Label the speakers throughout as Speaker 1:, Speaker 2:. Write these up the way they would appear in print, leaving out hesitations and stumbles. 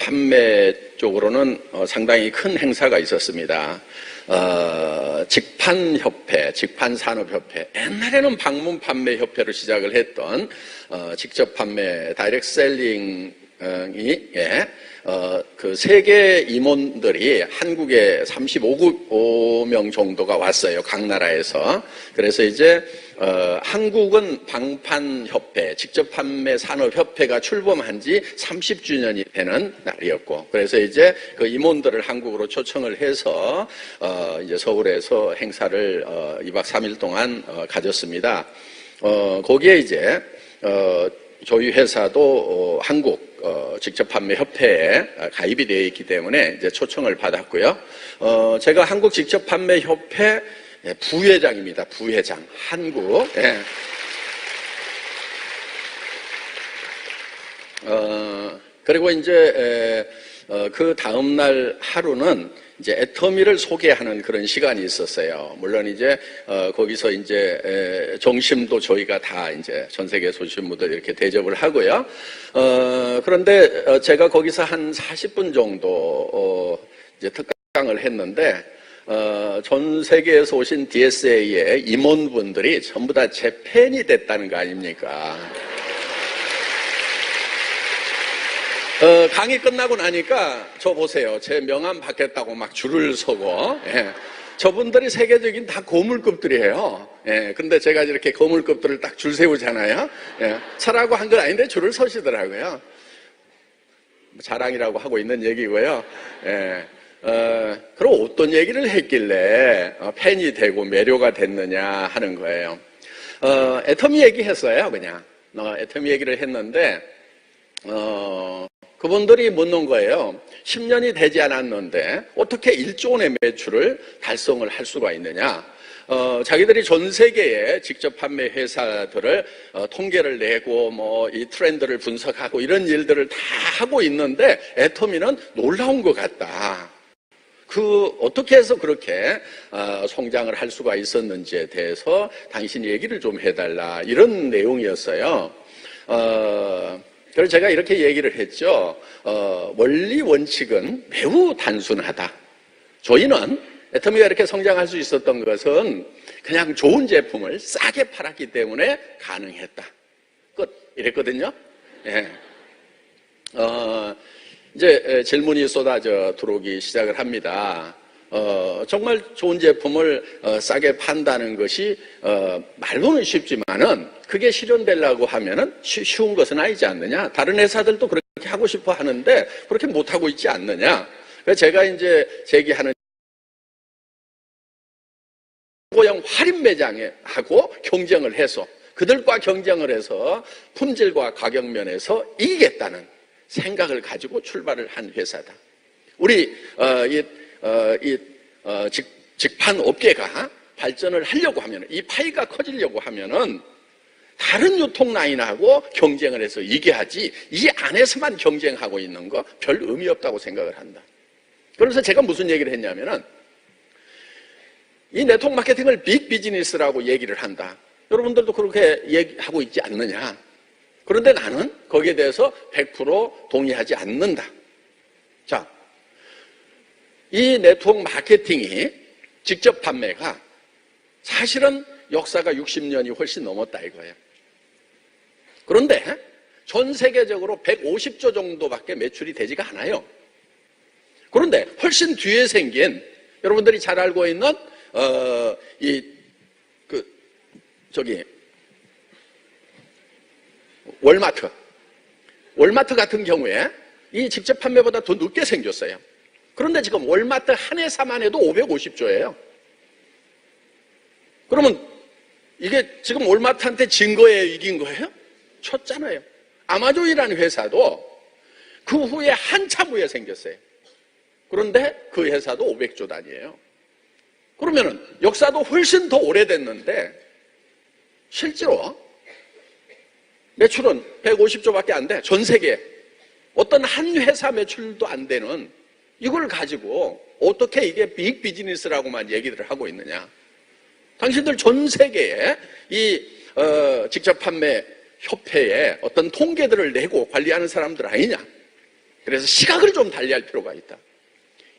Speaker 1: 판매 쪽으로는 상당히 큰 행사가 있었습니다. 직판협회, 직판산업협회, 옛날에는 방문 판매협회로 시작을 했던 직접 판매, 다이렉트 셀링이 그 세계 임원들이 한국에 35명 정도가 왔어요. 각 나라에서. 그래서 이제 한국은 방판협회, 직접 판매 산업협회가 출범한 지 30주년이 되는 날이었고, 그래서 이제 그 임원들을 한국으로 초청을 해서 이제 서울에서 행사를 2박 3일 동안 가졌습니다. 거기에 이제 저희 회사도 한국 직접 판매 협회에 가입이 되어 있기 때문에 이제 초청을 받았고요. 제가 한국 직접 판매 협회 부회장입니다. 부회장. 한국. 예. 그리고 이제 그 다음날 하루는 이제 애터미를 소개하는 그런 시간이 있었어요. 물론 이제 거기서 이제 정심도 저희가 다 이제 전 세계에서 오신 분들 이렇게 대접을 하고요. 그런데 제가 거기서 한 40분 정도 이제 특강을 했는데 전 세계에서 오신 DSA의 임원분들이 전부 다 제 팬이 됐다는 거 아닙니까? 강의 끝나고 나니까 저 보세요. 제 명함 받겠다고 막 줄을 서고, 예. 저분들이 세계적인 다 고물급들이에요. 예. 근데 제가 이렇게 고물급들을 딱 줄 세우잖아요. 예. 서라고 한 건 아닌데 줄을 서시더라고요. 자랑이라고 하고 있는 얘기고요. 예. 그럼 어떤 얘기를 했길래 팬이 되고 매료가 됐느냐 하는 거예요. 애터미 얘기했어요, 그냥. 애터미 얘기를 했는데, 그분들이 묻는 거예요. 10년이 되지 않았는데 어떻게 1조 원의 매출을 달성을 할 수가 있느냐. 자기들이 전 세계에 직접 판매 회사들을 통계를 내고 뭐 이 트렌드를 분석하고 이런 일들을 다 하고 있는데 애터미는 놀라운 것 같다. 어떻게 해서 그렇게 성장을 할 수가 있었는지에 대해서 당신이 얘기를 좀 해달라. 이런 내용이었어요. 그래서 제가 이렇게 얘기를 했죠. 원리 원칙은 매우 단순하다. 저희는 애터미가 이렇게 성장할 수 있었던 것은 그냥 좋은 제품을 싸게 팔았기 때문에 가능했다. 끝. 이랬거든요. 예. 이제 질문이 쏟아져 들어오기 시작을 합니다. 정말 좋은 제품을 싸게 판다는 것이 말로는 쉽지만은 그게 실현되려고 하면은 쉬운 것은 아니지 않느냐. 다른 회사들도 그렇게 하고 싶어 하는데 그렇게 못하고 있지 않느냐. 그래서 제가 이제 제기하는 고용 할인 매장에 하고 경쟁을 해서 그들과 경쟁을 해서 품질과 가격 면에서 이기겠다는 생각을 가지고 출발을 한 회사다. 우리 직판 업계가 발전을 하려고 하면, 이 파이가 커지려고 하면은 다른 유통 라인하고 경쟁을 해서 이겨야지 이 안에서만 경쟁하고 있는 거 별 의미 없다고 생각을 한다. 그래서 제가 무슨 얘기를 했냐면은 이 네트워크 마케팅을 빅 비즈니스라고 얘기를 한다. 여러분들도 그렇게 얘기하고 있지 않느냐. 그런데 나는 거기에 대해서 100% 동의하지 않는다. 자, 이 네트워크 마케팅이 직접 판매가 사실은 역사가 60년이 훨씬 넘었다 이거예요. 그런데 전 세계적으로 150조 정도밖에 매출이 되지가 않아요. 그런데 훨씬 뒤에 생긴 여러분들이 잘 알고 있는 월마트 같은 경우에 이 직접 판매보다 더 늦게 생겼어요. 그런데 지금 월마트 한 회사만 해도 550조예요. 그러면 이게 지금 월마트한테 진 거예요? 이긴 거예요? 쳤잖아요. 아마존이라는 회사도 그 후에 한참 후에 생겼어요. 그런데 그 회사도 500조 단위예요. 그러면은 역사도 훨씬 더 오래됐는데 실제로 매출은 150조밖에 안 돼. 전 세계 어떤 한 회사 매출도 안 되는 이걸 가지고 어떻게 이게 빅 비즈니스라고만 얘기를 하고 있느냐. 당신들 전 세계에 이 직접 판매 협회에 어떤 통계들을 내고 관리하는 사람들 아니냐. 그래서 시각을 좀 달리할 필요가 있다.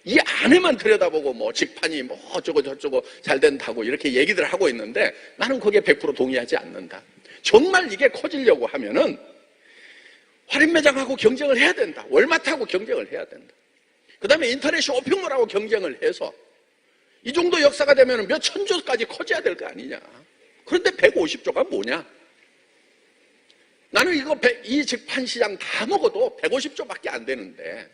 Speaker 1: 이 안에만 들여다보고 뭐 직판이 뭐 어쩌고 저쩌고 잘 된다고 이렇게 얘기들 하고 있는데 나는 거기에 100% 동의하지 않는다. 정말 이게 커지려고 하면은 할인매장하고 경쟁을 해야 된다. 월마트하고 경쟁을 해야 된다. 그 다음에 인터넷 쇼핑몰하고 경쟁을 해서 이 정도 역사가 되면 몇 천조까지 커져야 될 거 아니냐. 그런데 150조가 뭐냐? 나는 이 직판 시장 다 먹어도 150조밖에 안 되는데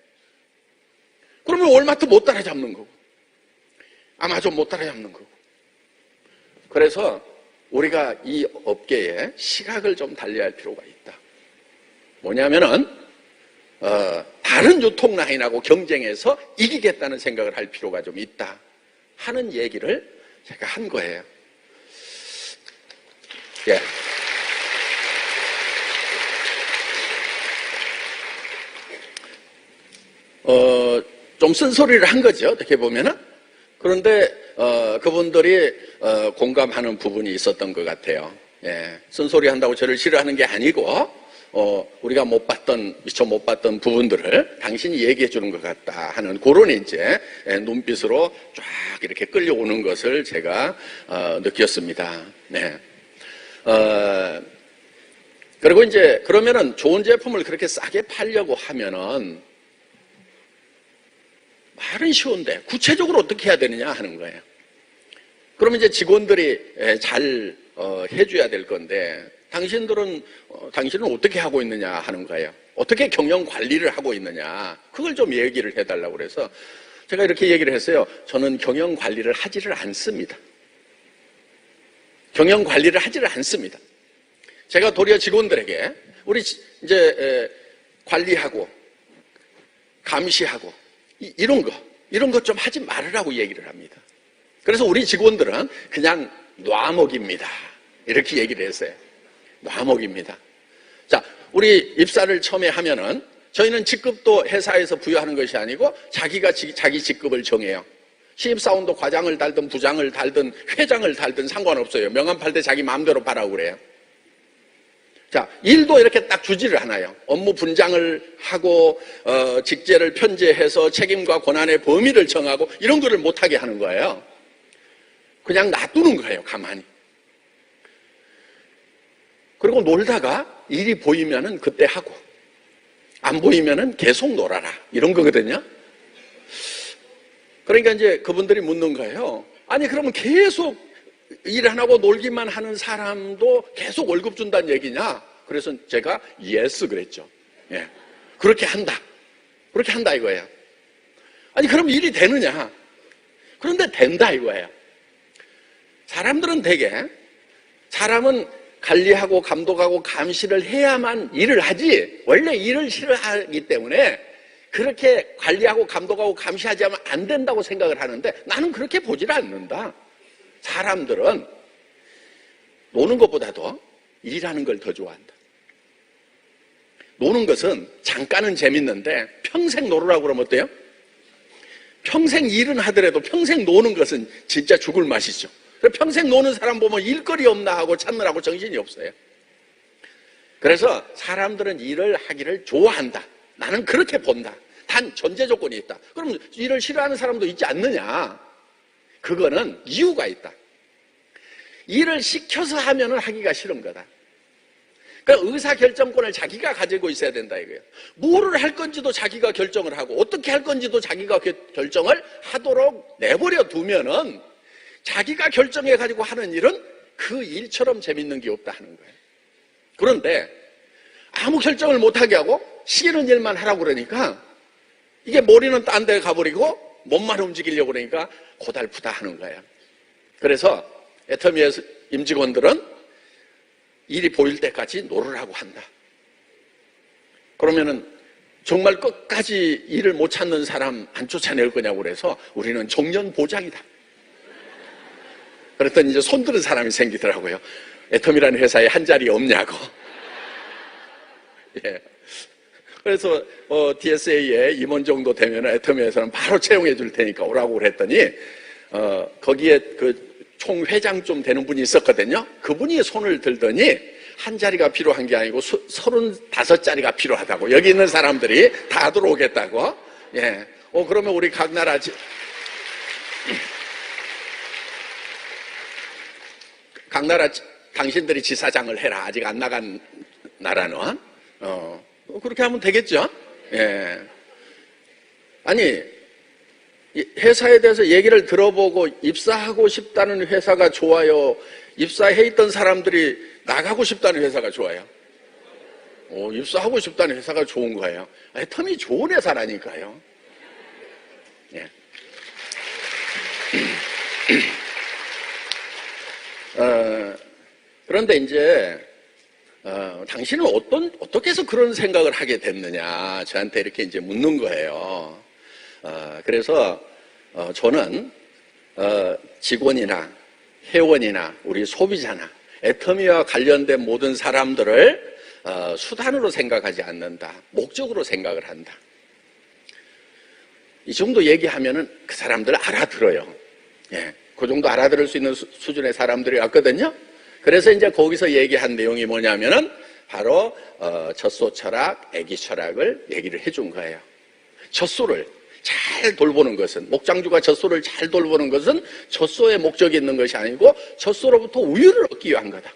Speaker 1: 그러면 월마트 못 따라잡는 거고 아마존 못 따라잡는 거고. 그래서 우리가 이 업계에 시각을 좀 달리할 필요가 있다. 뭐냐면은 다른 유통 라인하고 경쟁해서 이기겠다는 생각을 할 필요가 좀 있다 하는 얘기를 제가 한 거예요. 예. 좀 쓴소리를 한 거죠, 어떻게 보면은. 그런데 그분들이 공감하는 부분이 있었던 것 같아요. 예. 쓴소리 한다고 저를 싫어하는 게 아니고 우리가 미처 못 봤던 부분들을 당신이 얘기해 주는 것 같다 하는 그런 이제 눈빛으로 쫙 이렇게 끌려오는 것을 제가 느꼈습니다. 네. 그리고 이제 그러면은 좋은 제품을 그렇게 싸게 팔려고 하면은 말은 쉬운데 구체적으로 어떻게 해야 되느냐 하는 거예요. 그러면 이제 직원들이 잘 해줘야 될 건데 당신은 어떻게 하고 있느냐 하는 거예요. 어떻게 경영 관리를 하고 있느냐 그걸 좀 얘기를 해달라고 그래서 제가 이렇게 얘기를 했어요. 저는 경영 관리를 하지를 않습니다. 경영 관리를 하지를 않습니다. 제가 도리어 직원들에게 우리 이제 관리하고 감시하고 이런 거 좀 하지 말으라고 얘기를 합니다. 그래서 우리 직원들은 그냥 놔먹입니다. 이렇게 얘기를 했어요. 놔먹입니다. 자, 우리 입사를 처음에 하면은 저희는 직급도 회사에서 부여하는 것이 아니고 자기가 자기 직급을 정해요. 신입사원도 과장을 달든 부장을 달든 회장을 달든 상관없어요. 명함 팔 때 자기 마음대로 팔라고 그래요. 자, 일도 이렇게 딱 주지를 않아요. 업무 분장을 하고 직제를 편제해서 책임과 권한의 범위를 정하고 이런 거를 못하게 하는 거예요. 그냥 놔두는 거예요, 가만히. 그리고 놀다가 일이 보이면은 그때 하고 안 보이면은 계속 놀아라 이런 거거든요. 그러니까 이제 그분들이 묻는 거예요. 아니 그러면 계속 일 안 하고 놀기만 하는 사람도 계속 월급 준다는 얘기냐? 그래서 제가 yes 그랬죠. 예. 그렇게 한다 이거예요. 아니 그럼 일이 되느냐? 그런데 된다 이거예요. 사람들은 사람은 관리하고 감독하고 감시를 해야만 일을 하지 원래 일을 싫어하기 때문에 그렇게 관리하고 감독하고 감시하지 않으면 안 된다고 생각을 하는데 나는 그렇게 보질 않는다. 사람들은 노는 것보다도 일하는 걸 더 좋아한다. 노는 것은 잠깐은 재밌는데 평생 놀으라고 그러면 어때요? 평생 일은 하더라도 평생 노는 것은 진짜 죽을 맛이죠. 평생 노는 사람 보면 일거리 없나 하고 찾느라고 정신이 없어요. 그래서 사람들은 일을 하기를 좋아한다. 나는 그렇게 본다. 단 전제 조건이 있다. 그럼 일을 싫어하는 사람도 있지 않느냐? 그거는 이유가 있다. 일을 시켜서 하면은 하기가 싫은 거다. 그러니까 의사결정권을 자기가 가지고 있어야 된다 이거예요. 뭐를 할 건지도 자기가 결정을 하고 어떻게 할 건지도 자기가 결정을 하도록 내버려 두면은 자기가 결정해가지고 하는 일은 그 일처럼 재밌는 게 없다 하는 거예요. 그런데 아무 결정을 못하게 하고 싫은 일만 하라고 그러니까 이게 머리는 딴 데 가버리고 몸만 움직이려고 그러니까 고달프다 하는 거예요. 그래서 애터미의 임직원들은 일이 보일 때까지 놀으라고 한다. 그러면은 정말 끝까지 일을 못 찾는 사람 안 쫓아낼 거냐고 그래서 우리는 정년보장이다. 그랬더니 이제 손드는 사람이 생기더라고요. 애터미라는 회사에 한 자리 없냐고. 예. 그래서 DSA에 임원 정도 되면 애터미에서는 바로 채용해 줄 테니까 오라고 그랬더니 거기에 그 총회장 좀 되는 분이 있었거든요. 그분이 손을 들더니 한 자리가 필요한 게 아니고 35자리가 필요하다고. 여기 있는 사람들이 다 들어오겠다고. 예. 그러면 우리 각 나라 당신들이 지사장을 해라. 아직 안 나간 나라는. 그렇게 하면 되겠죠? 예. 아니, 회사에 대해서 얘기를 들어보고 입사하고 싶다는 회사가 좋아요? 입사해 있던 사람들이 나가고 싶다는 회사가 좋아요? 입사하고 싶다는 회사가 좋은 거예요. 애텀이 좋은 회사라니까요. 예. 그런데 이제 당신은 어떻게 해서 그런 생각을 하게 됐느냐 저한테 이렇게 이제 묻는 거예요. 그래서 저는 직원이나 회원이나 우리 소비자나 애터미와 관련된 모든 사람들을 수단으로 생각하지 않는다. 목적으로 생각을 한다. 이 정도 얘기하면은 그 사람들 알아들어요. 예, 그 정도 알아들을 수 있는 수준의 사람들이 왔거든요. 그래서 이제 거기서 얘기한 내용이 뭐냐면은 바로 젖소 철학, 애기 철학을 얘기를 해준 거예요. 젖소를 잘 돌보는 것은, 목장주가 젖소를 잘 돌보는 것은 젖소에 목적이 있는 것이 아니고 젖소로부터 우유를 얻기 위한 거다.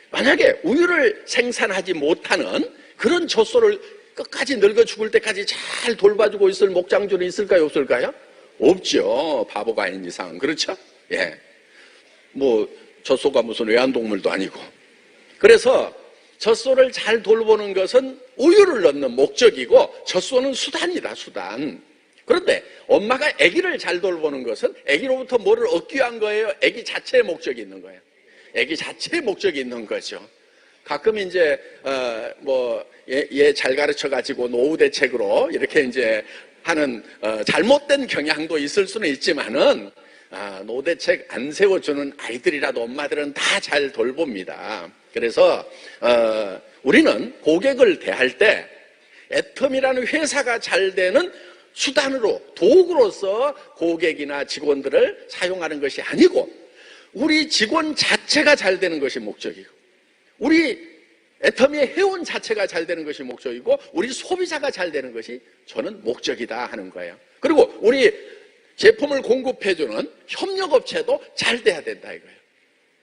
Speaker 1: 만약에 우유를 생산하지 못하는 그런 젖소를 끝까지 늙어 죽을 때까지 잘 돌봐주고 있을 목장주는 있을까요? 없을까요? 없죠. 바보가 아닌 이상. 그렇죠? 예. 젖소가 무슨 애완동물도 아니고. 그래서 젖소를 잘 돌보는 것은 우유를 넣는 목적이고 젖소는 수단이다, 수단. 그런데 엄마가 아기를 잘 돌보는 것은 아기로부터 뭐를 얻기 위한 거예요? 아기 자체의 목적이 있는 거예요. 아기 자체의 목적이 있는 거죠. 가끔 이제 얘 잘 가르쳐 가지고 노후 대책으로 이렇게 이제 하는 잘못된 경향도 있을 수는 있지만은 노후 대책 안 세워주는 아이들이라도 엄마들은 다 잘 돌봅니다. 그래서 우리는 고객을 대할 때 애텀이라는 회사가 잘 되는 수단으로 도구로서 고객이나 직원들을 사용하는 것이 아니고 우리 직원 자체가 잘 되는 것이 목적이고 우리 애터미의 회원 자체가 잘 되는 것이 목적이고 우리 소비자가 잘 되는 것이 저는 목적이다 하는 거예요. 그리고 우리 제품을 공급해주는 협력업체도 잘 돼야 된다 이거예요.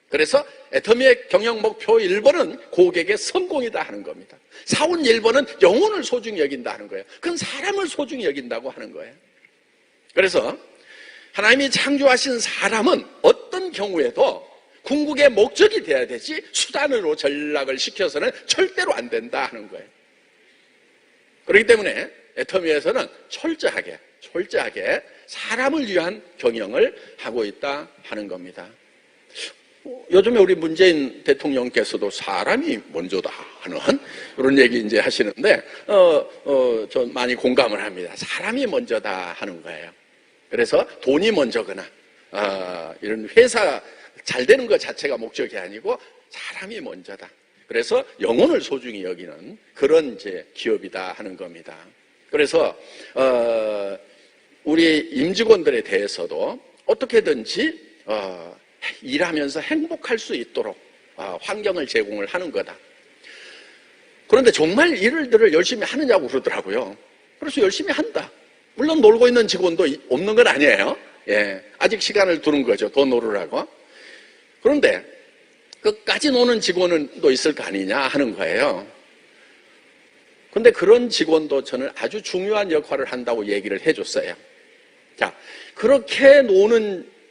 Speaker 1: 그래서 애터미의 경영 목표 1번은 고객의 성공이다 하는 겁니다. 사원 1번은 영혼을 소중히 여긴다 하는 거예요. 그건 사람을 소중히 여긴다고 하는 거예요. 그래서 하나님이 창조하신 사람은 어떤 경우에도 궁극의 목적이 돼야 되지 수단으로 전락을 시켜서는 절대로 안 된다 하는 거예요. 그렇기 때문에 애터미에서는 철저하게 사람을 위한 경영을 하고 있다 하는 겁니다. 요즘에 우리 문재인 대통령께서도 사람이 먼저다 하는 이런 얘기 이제 하시는데 저 많이 공감을 합니다. 사람이 먼저다 하는 거예요. 그래서 돈이 먼저거나 이런 회사 잘 되는 것 자체가 목적이 아니고 사람이 먼저다. 그래서 영혼을 소중히 여기는 그런 이제 기업이다 하는 겁니다. 그래서 우리 임직원들에 대해서도 어떻게든지 일하면서 행복할 수 있도록 환경을 제공을 하는 거다. 그런데 정말 일들을 열심히 하느냐고 그러더라고요. 그래서 열심히 한다. 물론 놀고 있는 직원도 없는 건 아니에요. 예, 아직 시간을 두는 거죠. 더 놀으라고. 그런데 끝까지 노는 직원은 또 있을 거 아니냐 하는 거예요. 그런데 그런 직원도 저는 아주 중요한 역할을 한다고 얘기를 해줬어요. 자, 그렇게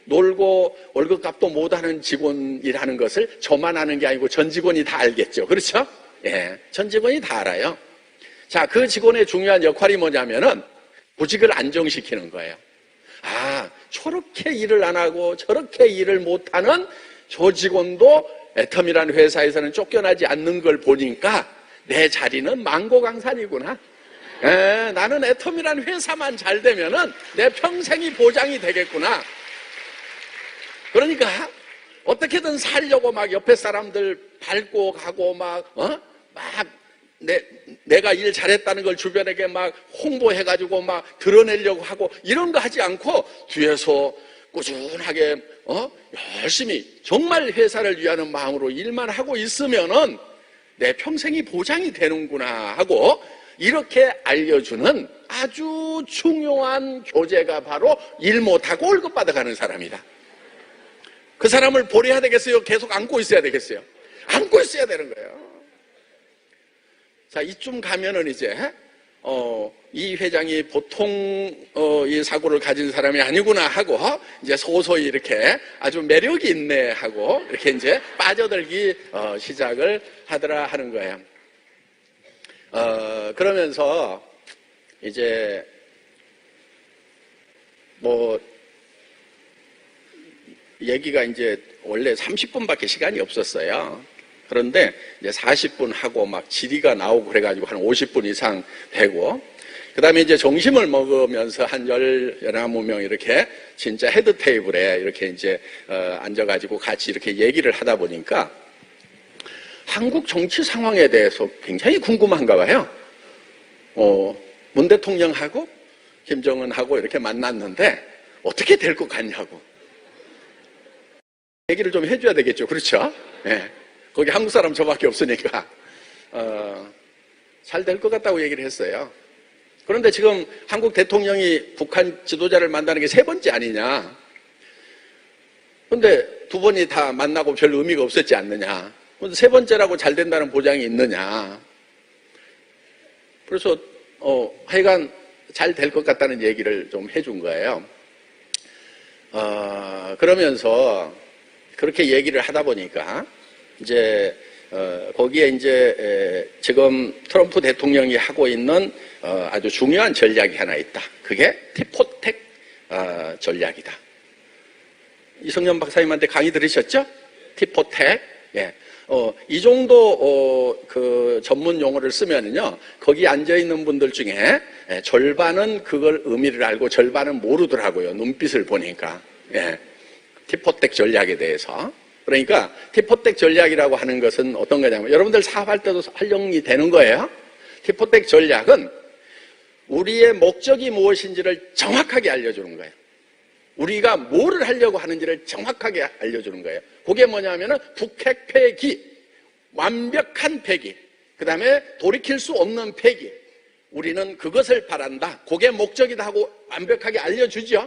Speaker 1: 놀고 월급값도 못하는 직원이라는 것을 저만 아는 게 아니고 전 직원이 다 알겠죠. 그렇죠? 예, 전 직원이 다 알아요. 자, 그 직원의 중요한 역할이 뭐냐면은 구직을 안정시키는 거예요. 저렇게 일을 안 하고 저렇게 일을 못하는 저 직원도 애텀이라는 회사에서는 쫓겨나지 않는 걸 보니까 내 자리는 망고강산이구나. 나는 애텀이라는 회사만 잘 되면은 내 평생이 보장이 되겠구나. 그러니까 어떻게든 살려고 막 옆에 사람들 밟고 가고 내가 일 잘했다는 걸 주변에게 막 홍보해가지고 막 드러내려고 하고 이런 거 하지 않고 뒤에서 꾸준하게 열심히 정말 회사를 위하는 마음으로 일만 하고 있으면은 내 평생이 보장이 되는구나 하고 이렇게 알려주는 아주 중요한 교재가 바로 일 못하고 월급 받아가는 사람이다. 그 사람을 버려야 되겠어요? 계속 안고 있어야 되겠어요? 안고 있어야 되는 거예요. 자, 이쯤 가면은 이제 이 회장이 보통 이 사고를 가진 사람이 아니구나 하고 이제 서서히 이렇게 아주 매력이 있네 하고 이렇게 이제 빠져들기 시작을 하더라 하는 거예요. 그러면서 이제 뭐 얘기가 이제 원래 30분밖에 시간이 없었어요. 그런데 이제 40분 하고 막 질의가 나오고 그래가지고 한 50분 이상 되고, 그 다음에 이제 점심을 먹으면서 한 19명 이렇게 진짜 헤드 테이블에 이렇게 이제 앉아가지고 같이 이렇게 얘기를 하다 보니까 한국 정치 상황에 대해서 굉장히 궁금한가 봐요. 문 대통령하고 김정은하고 이렇게 만났는데 어떻게 될 것 같냐고. 얘기를 좀 해줘야 되겠죠. 그렇죠? 네. 거기 한국 사람 저밖에 없으니까 잘 될 것 같다고 얘기를 했어요. 그런데 지금 한국 대통령이 북한 지도자를 만나는 게 3번째 아니냐. 그런데 2번이 다 만나고 별 의미가 없었지 않느냐. 3번째라고 잘 된다는 보장이 있느냐. 그래서 하여간 잘 될 것 같다는 얘기를 좀 해준 거예요. 그러면서 그렇게 얘기를 하다 보니까 이제 거기에 이제 지금 트럼프 대통령이 하고 있는 아주 중요한 전략이 하나 있다. 그게 티포텍 전략이다. 이성년 박사님한테 강의 들으셨죠? 티포텍. 예. 이 정도 그 전문 용어를 쓰면은요, 거기 앉아 있는 분들 중에 절반은 그걸 의미를 알고 절반은 모르더라고요. 눈빛을 보니까. 예. 티포텍 전략에 대해서. 그러니까 티포텍 전략이라고 하는 것은 어떤 거냐면, 여러분들 사업할 때도 활용이 되는 거예요. 티포텍 전략은 우리의 목적이 무엇인지를 정확하게 알려주는 거예요. 우리가 뭐를 하려고 하는지를 정확하게 알려주는 거예요. 그게 뭐냐면은 북핵 폐기, 완벽한 폐기, 그 다음에 돌이킬 수 없는 폐기. 우리는 그것을 바란다. 그게 목적이다 하고 완벽하게 알려주죠.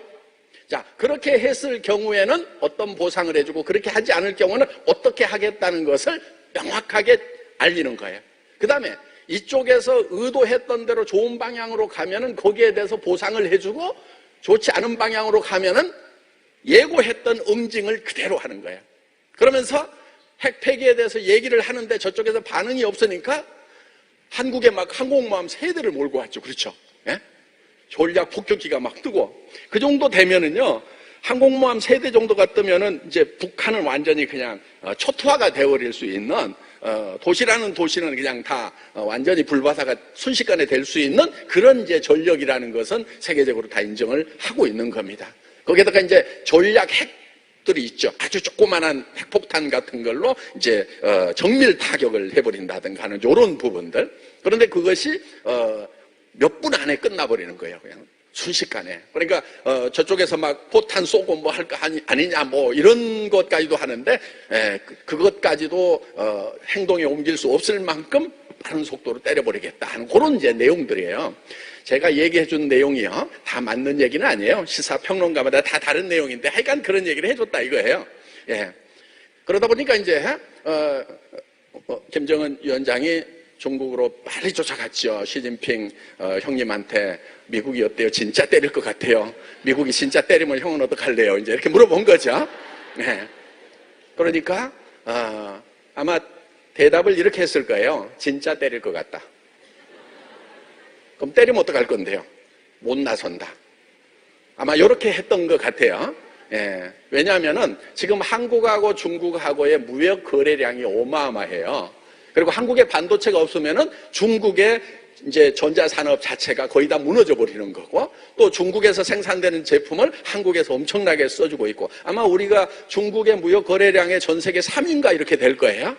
Speaker 1: 자, 그렇게 했을 경우에는 어떤 보상을 해주고, 그렇게 하지 않을 경우는 어떻게 하겠다는 것을 명확하게 알리는 거예요. 그 다음에 이쪽에서 의도했던 대로 좋은 방향으로 가면은 거기에 대해서 보상을 해주고, 좋지 않은 방향으로 가면은 예고했던 응징을 그대로 하는 거예요. 그러면서 핵 폐기에 대해서 얘기를 하는데 저쪽에서 반응이 없으니까 한국에 막 항공모함 3대를 몰고 왔죠. 그렇죠? 예? 전략 폭격기가 막 뜨고, 그 정도 되면은요, 항공모함 3대 정도가 뜨면은 이제 북한은 완전히 그냥 초토화가 되어버릴 수 있는, 도시라는 도시는 그냥 다 완전히 불바다가 순식간에 될 수 있는 그런 이제 전력이라는 것은 세계적으로 다 인정을 하고 있는 겁니다. 거기에다가 이제 전략 핵들이 있죠. 아주 조그만한 핵폭탄 같은 걸로 이제 정밀 타격을 해버린다든가 하는 이런 부분들. 그런데 그것이 몇 분 안에 끝나버리는 거예요. 그냥 순식간에. 그러니까 저쪽에서 막 포탄 쏘고 뭐 할 거 아니냐 뭐 이런 것까지도 하는데, 그것까지도 행동에 옮길 수 없을 만큼 빠른 속도로 때려버리겠다 하는 그런 이제 내용들이에요. 제가 얘기해 준 내용이요, 다 맞는 얘기는 아니에요. 시사평론가마다 다 다른 내용인데 하여간 그런 얘기를 해줬다 이거예요. 예. 그러다 보니까 이제 김정은 위원장이 중국으로 빨리 쫓아갔죠. 시진핑 형님한테 미국이 어때요? 진짜 때릴 것 같아요. 미국이 진짜 때리면 형은 어떡할래요? 이제 이렇게 물어본 거죠. 네. 그러니까 아마 대답을 이렇게 했을 거예요. 진짜 때릴 것 같다. 그럼 때리면 어떡할 건데요? 못 나선다. 아마 이렇게 했던 것 같아요. 예. 왜냐하면은 지금 한국하고 중국하고의 무역 거래량이 어마어마해요. 그리고 한국에 반도체가 없으면은 중국의 이제 전자산업 자체가 거의 다 무너져 버리는 거고, 또 중국에서 생산되는 제품을 한국에서 엄청나게 써주고 있고, 아마 우리가 중국의 무역 거래량의 전 세계 3위인가 이렇게 될 거예요.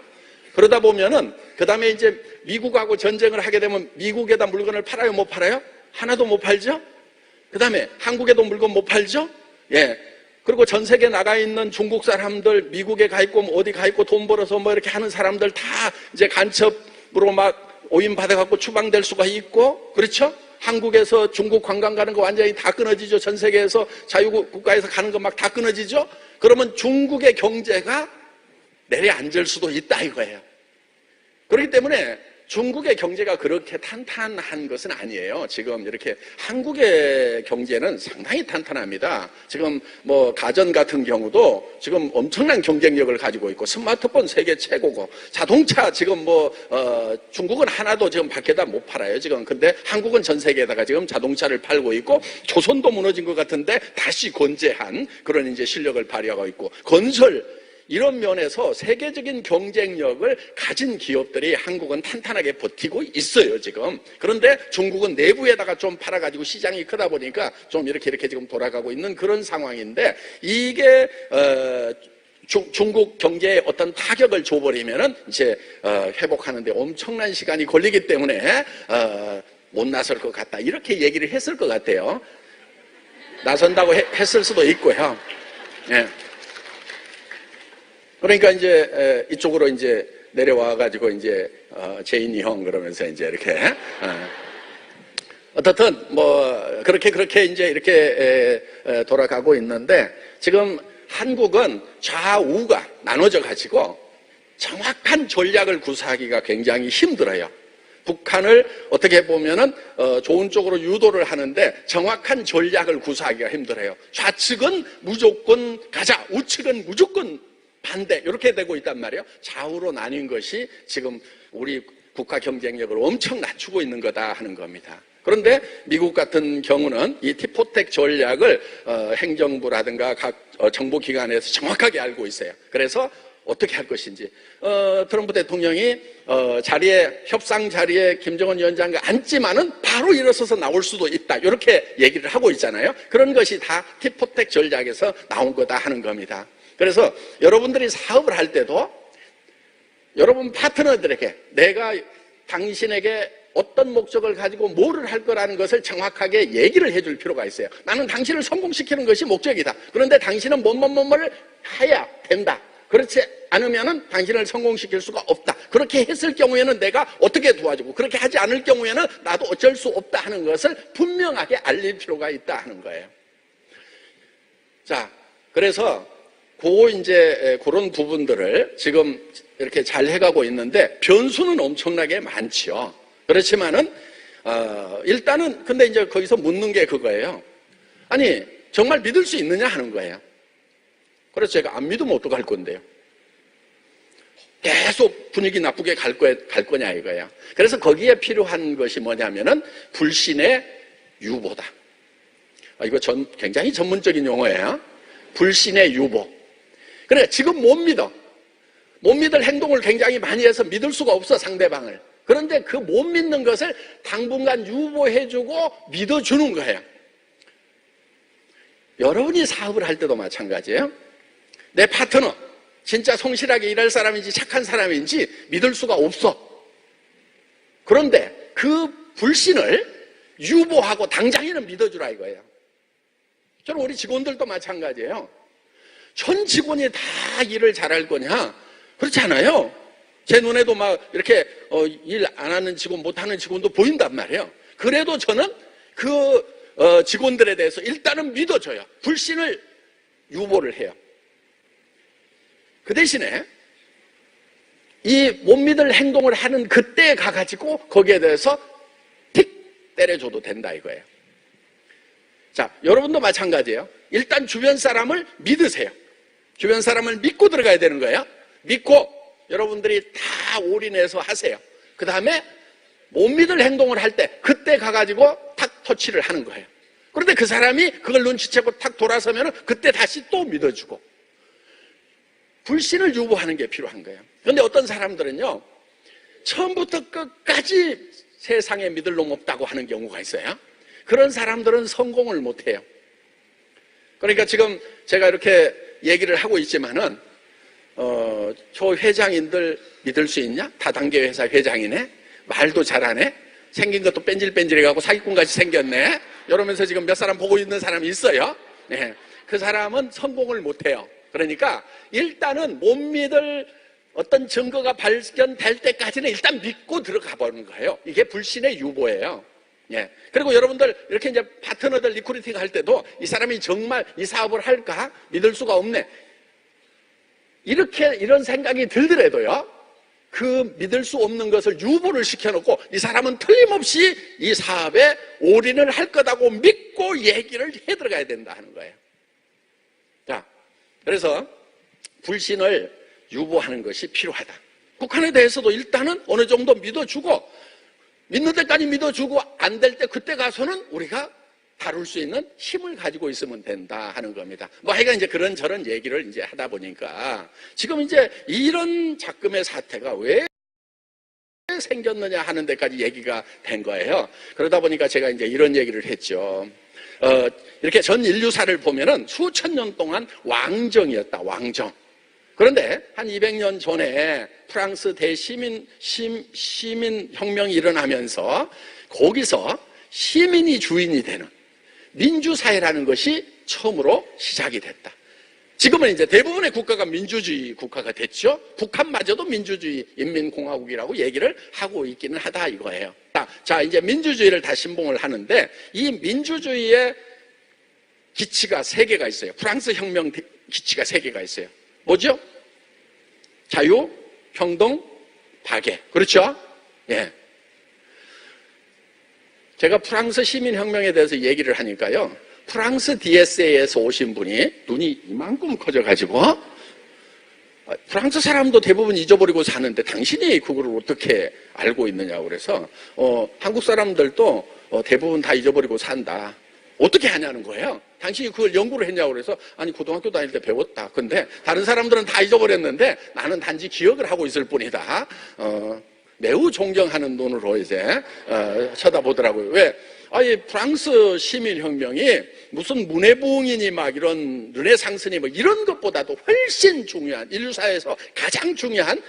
Speaker 1: 그러다 보면은 그 다음에 이제 미국하고 전쟁을 하게 되면 미국에다 물건을 팔아요, 못 팔아요? 하나도 못 팔죠. 그 다음에 한국에도 물건 못 팔죠. 예. 그리고 전 세계 나가 있는 중국 사람들, 미국에 가 있고, 뭐 어디 가 있고, 돈 벌어서 뭐 이렇게 하는 사람들 다 이제 간첩 중국으로 막 오인 받아갖고 추방될 수가 있고, 그렇죠? 한국에서 중국 관광 가는 거 완전히 다 끊어지죠. 전 세계에서 자유국가에서 가는 거 막 다 끊어지죠. 그러면 중국의 경제가 내려앉을 수도 있다 이거예요. 그렇기 때문에 중국의 경제가 그렇게 탄탄한 것은 아니에요. 지금 이렇게 한국의 경제는 상당히 탄탄합니다. 지금 뭐 가전 같은 경우도 지금 엄청난 경쟁력을 가지고 있고, 스마트폰 세계 최고고, 자동차 지금 중국은 하나도 지금 밖에다 못 팔아요 지금. 근데 한국은 전 세계에다가 지금 자동차를 팔고 있고, 조선도 무너진 것 같은데 다시 건재한 그런 이제 실력을 발휘하고 있고, 건설, 이런 면에서 세계적인 경쟁력을 가진 기업들이 한국은 탄탄하게 버티고 있어요 지금. 그런데 중국은 내부에다가 좀 팔아가지고 시장이 크다 보니까 좀 이렇게 지금 돌아가고 있는 그런 상황인데, 이게 중국 경제에 어떤 타격을 줘버리면은 이제 회복하는데 엄청난 시간이 걸리기 때문에 못 나설 것 같다 이렇게 얘기를 했을 것 같아요. 나선다고 했을 수도 있고요. 예. 그러니까 이제 이쪽으로 이제 내려와 가지고 이제 제인이 형 그러면서 이제 이렇게 어떻든 뭐 그렇게 이제 이렇게 돌아가고 있는데, 지금 한국은 좌우가 나눠져 가지고 정확한 전략을 구사하기가 굉장히 힘들어요. 북한을 어떻게 보면은 좋은 쪽으로 유도를 하는데 정확한 전략을 구사하기가 힘들어요. 좌측은 무조건 가자, 우측은 무조건 반대, 이렇게 되고 있단 말이에요. 좌우로 나뉜 것이 지금 우리 국가 경쟁력을 엄청 낮추고 있는 거다 하는 겁니다. 그런데 미국 같은 경우는 이 티포텍 전략을 행정부라든가 각 정보기관에서 정확하게 알고 있어요. 그래서 어떻게 할 것인지, 트럼프 대통령이 협상 자리에 김정은 위원장과 앉지만은 바로 일어서서 나올 수도 있다 이렇게 얘기를 하고 있잖아요. 그런 것이 다 티포텍 전략에서 나온 거다 하는 겁니다. 그래서 여러분들이 사업을 할 때도 여러분 파트너들에게 내가 당신에게 어떤 목적을 가지고 뭐를 할 거라는 것을 정확하게 얘기를 해줄 필요가 있어요. 나는 당신을 성공시키는 것이 목적이다. 그런데 당신은 뭐를 해야 된다. 그렇지 않으면은 당신을 성공시킬 수가 없다. 그렇게 했을 경우에는 내가 어떻게 도와주고, 그렇게 하지 않을 경우에는 나도 어쩔 수 없다 하는 것을 분명하게 알릴 필요가 있다 하는 거예요. 자, 그래서 그런 부분들을 지금 이렇게 잘 해가고 있는데, 변수는 엄청나게 많죠. 그렇지만은, 일단은, 근데 이제 거기서 묻는 게 그거예요. 아니, 정말 믿을 수 있느냐 하는 거예요. 그래서 제가 안 믿으면 어떡할 건데요? 계속 분위기 나쁘게 갈 거냐 이거예요. 그래서 거기에 필요한 것이 뭐냐면은 불신의 유보다. 이거 굉장히 전문적인 용어예요. 불신의 유보. 그래, 지금 못 믿어. 못 믿을 행동을 굉장히 많이 해서 믿을 수가 없어, 상대방을. 그런데 그 못 믿는 것을 당분간 유보해주고 믿어주는 거예요. 여러분이 사업을 할 때도 마찬가지예요. 내 파트너, 진짜 성실하게 일할 사람인지 착한 사람인지 믿을 수가 없어. 그런데 그 불신을 유보하고 당장에는 믿어주라 이거예요. 저는 우리 직원들도 마찬가지예요. 전 직원이 다 일을 잘할 거냐? 그렇지 않아요. 제 눈에도 막 이렇게 일 안 하는 직원, 못하는 직원도 보인단 말이에요. 그래도 저는 그 직원들에 대해서 일단은 믿어줘요. 불신을 유보를 해요. 그 대신에 이 못 믿을 행동을 하는 그때에 가가지고 거기에 대해서 틱 때려줘도 된다 이거예요. 자, 여러분도 마찬가지예요. 일단 주변 사람을 믿으세요. 주변 사람을 믿고 들어가야 되는 거예요. 믿고 여러분들이 다 올인해서 하세요. 그 다음에 못 믿을 행동을 할 때 그때 가가지고 탁 터치를 하는 거예요. 그런데 그 사람이 그걸 눈치채고 탁 돌아서면 그때 다시 또 믿어주고, 불신을 유보하는 게 필요한 거예요. 그런데 어떤 사람들은요, 처음부터 끝까지 세상에 믿을 놈 없다고 하는 경우가 있어요. 그런 사람들은 성공을 못해요. 그러니까 지금 제가 이렇게 얘기를 하고 있지만은 저 회장인들 믿을 수 있냐? 다단계 회사 회장이네? 말도 잘하네? 생긴 것도 뺀질뺀질해가고 사기꾼같이 생겼네? 이러면서 지금 몇 사람 보고 있는 사람이 있어요. 네. 그 사람은 성공을 못해요. 그러니까 일단은 못 믿을 어떤 증거가 발견될 때까지는 일단 믿고 들어가 보는 거예요. 이게 불신의 유보예요. 예. 그리고 여러분들 이렇게 이제 파트너들 리크루팅 할 때도 이 사람이 정말 이 사업을 할까? 믿을 수가 없네. 이런 생각이 들더라도요, 그 믿을 수 없는 것을 유보를 시켜놓고 이 사람은 틀림없이 이 사업에 올인을 할 거다고 믿고 얘기를 해 들어가야 된다 하는 거예요. 자, 그래서 불신을 유보하는 것이 필요하다. 북한에 대해서도 일단은 어느 정도 믿어주고, 믿는 데까지 믿어주고 안 될 때 그때 가서는 우리가 다룰 수 있는 힘을 가지고 있으면 된다 하는 겁니다. 뭐 하여간 이제 그런저런 얘기를 이제 하다 보니까 지금 이제 이런 작금의 사태가 왜 생겼느냐 하는 데까지 얘기가 된 거예요. 그러다 보니까 제가 이제 이런 얘기를 했죠. 이렇게 전 인류사를 보면은 수천 년 동안 왕정이었다, 왕정. 그런데 한 200년 전에 프랑스 시민혁명이 일어나면서 거기서 시민이 주인이 되는 민주사회라는 것이 처음으로 시작이 됐다. 지금은 이제 대부분의 국가가 민주주의 국가가 됐죠. 북한마저도 민주주의 인민공화국이라고 얘기를 하고 있기는 하다 이거예요. 자, 이제 민주주의를 다 신봉을 하는데 이 민주주의의 기치가 3개가 있어요. 프랑스 혁명 기치가 3개가 있어요. 뭐죠? 자유, 평등, 박애. 그렇죠? 예. 제가 프랑스 시민혁명에 대해서 얘기를 하니까요, 프랑스 DSA에서 오신 분이 눈이 이만큼 커져가지고, 프랑스 사람도 대부분 잊어버리고 사는데 당신이 그걸 어떻게 알고 있느냐고 그래서, 한국 사람들도 대부분 다 잊어버리고 산다. 어떻게 하냐는 거예요. 당신이 그걸 연구를 했냐고 그래서, 아니 고등학교 다닐 때 배웠다. 근데 다른 사람들은 다 잊어버렸는데 나는 단지 기억을 하고 있을 뿐이다. 매우 존경하는 눈으로 이제 쳐다보더라고요. 왜? 아니 프랑스 시민혁명이 무슨 문해부흥이니 막 이런 르네상스니 뭐 이런 것보다도 훨씬 중요한, 인류사에서 가장 중요한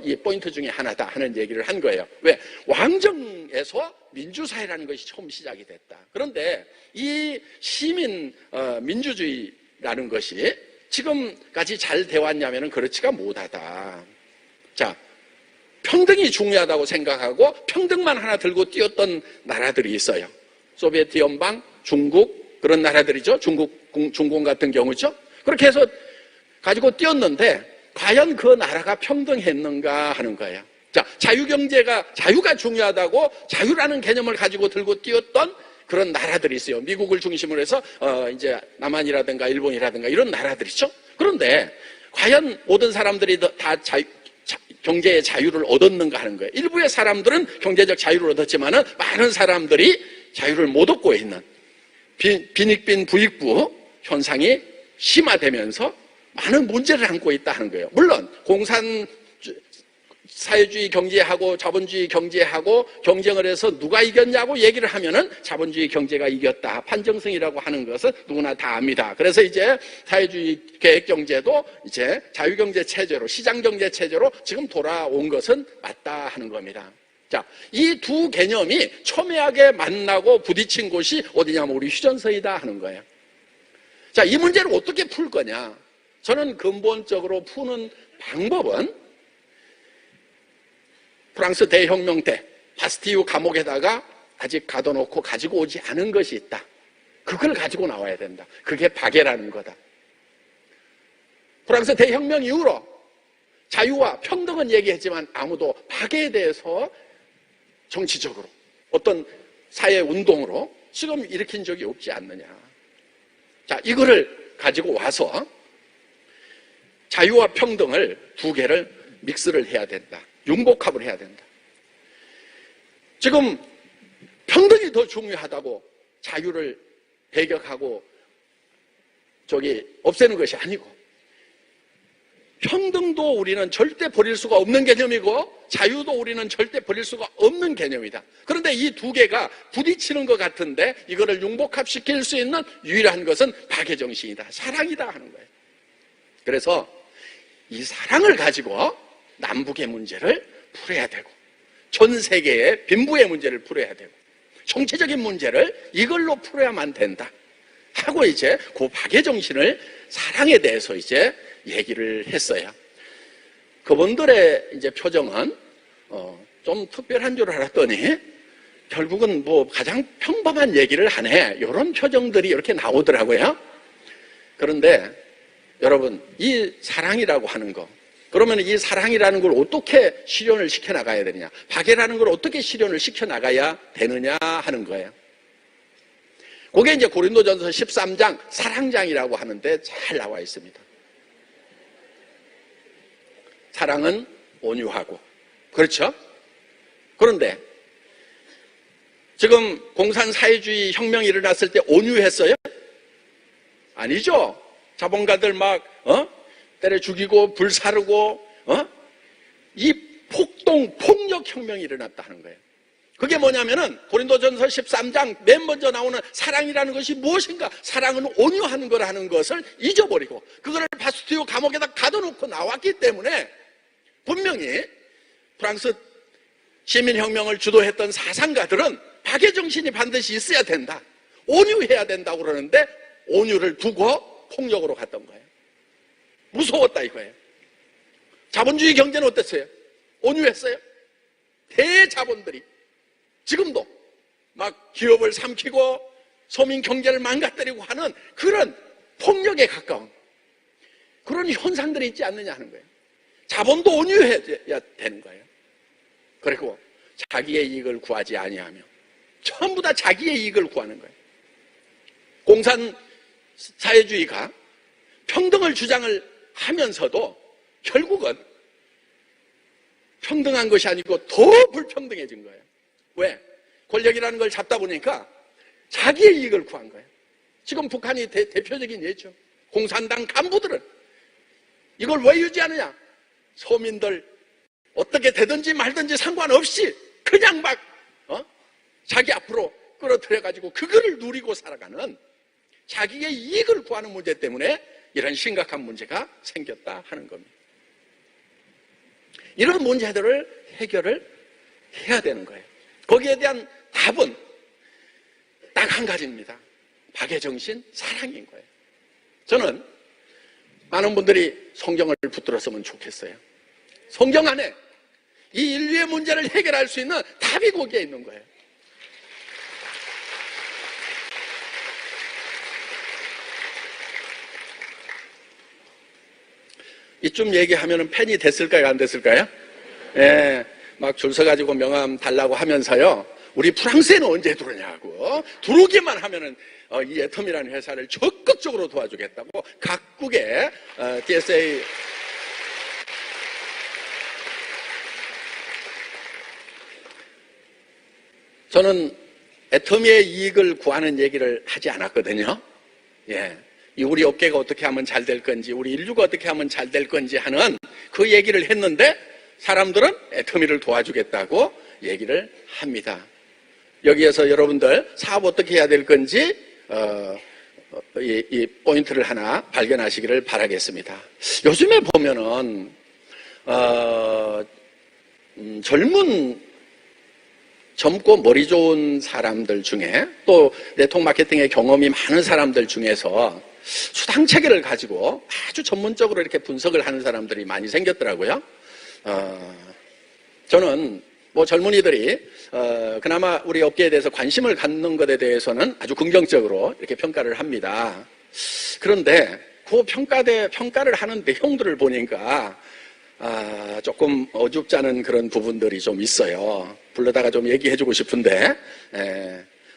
Speaker 1: 이 포인트 중에 하나다 하는 얘기를 한 거예요. 왜? 왕정에서 민주사회라는 것이 처음 시작이 됐다. 그런데 이 시민 민주주의라는 것이 지금까지 잘 되었냐면 그렇지가 못하다. 자, 평등이 중요하다고 생각하고 평등만 하나 들고 뛰었던 나라들이 있어요. 소비에트 연방, 중국 그런 나라들이죠. 중공 같은 경우죠. 그렇게 해서 가지고 뛰었는데 과연 그 나라가 평등했는가 하는 거예요. 자, 자유가 중요하다고 자유라는 개념을 가지고 들고 뛰었던 그런 나라들이 있어요. 미국을 중심으로 해서 이제 남한이라든가 일본이라든가 이런 나라들이죠. 그런데 과연 모든 사람들이 다 경제의 자유를 얻었는가 하는 거예요. 일부의 사람들은 경제적 자유를 얻었지만은 많은 사람들이 자유를 못 얻고 있는 빈익빈 부익부 현상이 심화되면서 많은 문제를 안고 있다 하는 거예요. 물론 사회주의 경제하고 자본주의 경제하고 경쟁을 해서 누가 이겼냐고 얘기를 하면은 자본주의 경제가 이겼다. 판정성이라고 하는 것은 누구나 다 압니다. 그래서 이제 사회주의 계획 경제도 이제 자유경제 체제로, 시장경제 체제로 지금 돌아온 것은 맞다 하는 겁니다. 자, 이 두 개념이 첨예하게 만나고 부딪힌 곳이 어디냐면 우리 휴전선이다 하는 거예요. 자, 이 문제를 어떻게 풀 거냐? 저는 근본적으로 푸는 방법은 프랑스 대혁명 때 바스티유 감옥에다가 아직 가둬놓고 가지고 오지 않은 것이 있다. 그걸 가지고 나와야 된다. 그게 박애라는 거다. 프랑스 대혁명 이후로 자유와 평등은 얘기했지만 아무도 박애에 대해서 정치적으로 어떤 사회운동으로 지금 일으킨 적이 없지 않느냐. 자, 이거를 가지고 와서 자유와 평등을 두 개를 믹스를 해야 된다. 융복합을 해야 된다. 지금 평등이 더 중요하다고 자유를 배격하고 없애는 것이 아니고 평등도 우리는 절대 버릴 수가 없는 개념이고 자유도 우리는 절대 버릴 수가 없는 개념이다. 그런데 이 두 개가 부딪히는 것 같은데 이거를 융복합시킬 수 있는 유일한 것은 박애정신이다. 사랑이다 하는 거예요. 그래서 이 사랑을 가지고 남북의 문제를 풀어야 되고 전 세계의 빈부의 문제를 풀어야 되고 총체적인 문제를 이걸로 풀어야만 된다 하고 이제 그 박애 정신을 사랑에 대해서 이제 얘기를 했어요. 그분들의 이제 표정은 좀 특별한 줄 알았더니 결국은 뭐 가장 평범한 얘기를 하네, 이런 표정들이 이렇게 나오더라고요. 그런데 여러분, 이 사랑이라고 하는 거, 그러면 이 사랑이라는 걸 어떻게 실현을 시켜 나가야 되느냐, 박애라는 걸 어떻게 실현을 시켜 나가야 되느냐 하는 거예요. 그게 이제 고린도전서 13장 사랑장이라고 하는데 잘 나와 있습니다. 사랑은 온유하고, 그렇죠? 그런데 지금 공산사회주의 혁명이 일어났을 때 온유했어요? 아니죠. 자본가들 막 때려 죽이고 불사르고 이 폭력혁명이 일어났다 하는 거예요. 그게 뭐냐면은 고린도전서 13장 맨 먼저 나오는 사랑이라는 것이 무엇인가, 사랑은 온유한 거라는 것을 잊어버리고 그거를 바스티유 감옥에다 가둬놓고 나왔기 때문에 분명히 프랑스 시민혁명을 주도했던 사상가들은 박애정신이 반드시 있어야 된다, 온유해야 된다고 그러는데 온유를 두고 폭력으로 갔던 거예요. 무서웠다 이거예요. 자본주의 경제는 어땠어요? 온유했어요? 대자본들이 지금도 막 기업을 삼키고 서민 경제를 망가뜨리고 하는 그런 폭력에 가까운 그런 현상들이 있지 않느냐 하는 거예요. 자본도 온유해야 되는 거예요. 그리고 자기의 이익을 구하지 아니하며 전부 다 자기의 이익을 구하는 거예요. 공산사회주의가 평등을 주장을 하면서도 결국은 평등한 것이 아니고 더 불평등해진 거예요. 왜? 권력이라는 걸 잡다 보니까 자기의 이익을 구한 거예요. 지금 북한이 대표적인 예죠. 공산당 간부들은 이걸 왜 유지하느냐? 서민들 어떻게 되든지 말든지 상관없이 그냥 막 자기 앞으로 끌어들여가지고 그거를 누리고 살아가는, 자기의 이익을 구하는 문제 때문에 이런 심각한 문제가 생겼다 하는 겁니다. 이런 문제들을 해결을 해야 되는 거예요. 거기에 대한 답은 딱 한 가지입니다. 박애정신, 사랑인 거예요. 저는 많은 분들이 성경을 붙들었으면 좋겠어요. 성경 안에 이 인류의 문제를 해결할 수 있는 답이 거기에 있는 거예요. 이쯤 얘기하면 팬이 됐을까요? 안 됐을까요? 예, 막 줄 서가지고 명함 달라고 하면서요, 우리 프랑스에는 언제 들어오냐고, 들어오기만 하면은 이 애텀이라는 회사를 적극적으로 도와주겠다고 각국의 DSA 저는 애터미의 이익을 구하는 얘기를 하지 않았거든요. 예. 우리 업계가 어떻게 하면 잘 될 건지, 우리 인류가 어떻게 하면 잘 될 건지 하는 그 얘기를 했는데 사람들은 애터미를 도와주겠다고 얘기를 합니다. 여기에서 여러분들 사업 어떻게 해야 될 건지 이 포인트를 하나 발견하시기를 바라겠습니다. 요즘에 보면은 젊고 머리 좋은 사람들 중에 또 네트워크 마케팅의 경험이 많은 사람들 중에서 수당 체계를 가지고 아주 전문적으로 이렇게 분석을 하는 사람들이 많이 생겼더라고요. 저는 뭐 젊은이들이 그나마 우리 업계에 대해서 관심을 갖는 것에 대해서는 아주 긍정적으로 이렇게 평가를 합니다. 그런데 그 평가를 하는 내용들을 보니까 조금 어줍지 않은 그런 부분들이 좀 있어요. 불러다가 좀 얘기해주고 싶은데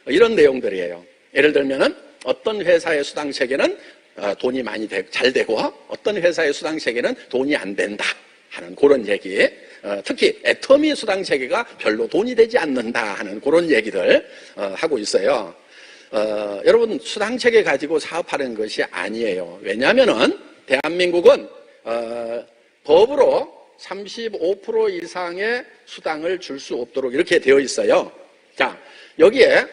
Speaker 1: 이런 내용들이에요. 예를 들면은 어떤 회사의 수당 체계는 돈이 많이 잘 되고 어떤 회사의 수당 체계는 돈이 안 된다 하는 그런 얘기, 특히 애터미 수당 체계가 별로 돈이 되지 않는다 하는 그런 얘기들 하고 있어요. 여러분, 수당 체계 가지고 사업하는 것이 아니에요. 왜냐하면은 대한민국은 법으로 35% 이상의 수당을 줄 수 없도록 이렇게 되어 있어요. 자, 여기에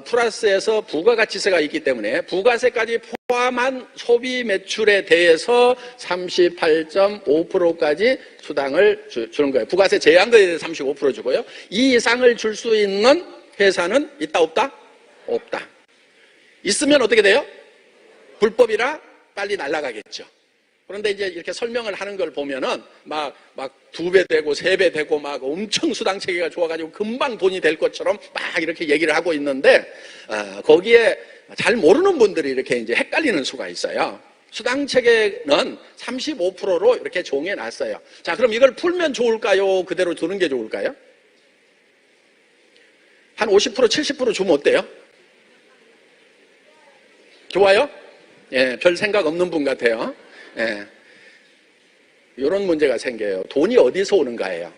Speaker 1: 플러스에서 부가가치세가 있기 때문에 부가세까지 포함한 소비 매출에 대해서 38.5%까지 수당을 주는 거예요. 부가세 제한 거에 대해서 35% 주고요. 이 이상을 줄 수 있는 회사는 있다 없다? 없다. 있으면 어떻게 돼요? 불법이라 빨리 날아가겠죠. 그런데 이제 이렇게 설명을 하는 걸 보면은 막 2배 되고 3배 되고 막 엄청 수당 체계가 좋아가지고 금방 돈이 될 것처럼 막 이렇게 얘기를 하고 있는데, 거기에 잘 모르는 분들이 이렇게 이제 헷갈리는 수가 있어요. 수당 체계는 35%로 이렇게 정해 놨어요. 자, 그럼 이걸 풀면 좋을까요? 그대로 두는 게 좋을까요? 한 50%, 70% 주면 어때요? 좋아요? 예, 별 생각 없는 분 같아요. 예. 이런 문제가 생겨요. 돈이 어디서 오는가예요.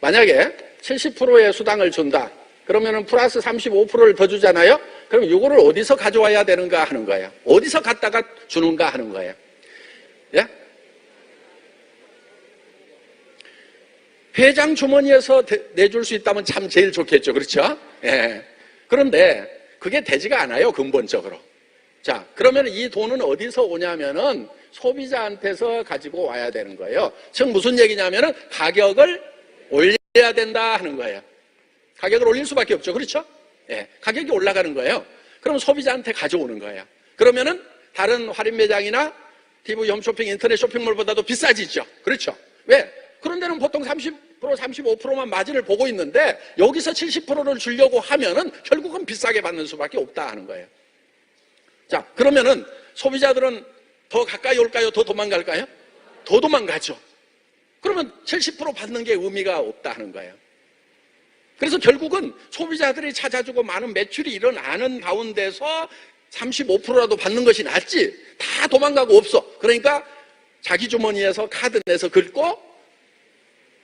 Speaker 1: 만약에 70%의 수당을 준다. 그러면은 플러스 35%를 더 주잖아요? 그럼 이거를 어디서 가져와야 되는가 하는 거예요. 어디서 갖다가 주는가 하는 거예요. 예? 회장 주머니에서 내줄 수 있다면 참 제일 좋겠죠. 그렇죠? 예. 그런데 그게 되지가 않아요. 근본적으로. 자, 그러면 이 돈은 어디서 오냐면은 소비자한테서 가지고 와야 되는 거예요. 즉 무슨 얘기냐면은 가격을 올려야 된다 하는 거예요. 가격을 올릴 수밖에 없죠. 그렇죠? 예. 가격이 올라가는 거예요. 그럼 소비자한테 가져오는 거예요. 그러면은 다른 할인 매장이나 TV 홈쇼핑, 인터넷 쇼핑몰보다도 비싸지죠. 그렇죠? 왜? 그런 데는 보통 30%, 35%만 마진을 보고 있는데 여기서 70%를 주려고 하면은 결국은 비싸게 받는 수밖에 없다 하는 거예요. 자, 그러면은 소비자들은 더 가까이 올까요? 더 도망갈까요? 더 도망가죠. 그러면 70% 받는 게 의미가 없다 하는 거예요. 그래서 결국은 소비자들이 찾아주고 많은 매출이 일어나는 가운데서 35%라도 받는 것이 낫지 다 도망가고 없어. 그러니까 자기 주머니에서 카드 내서 긁고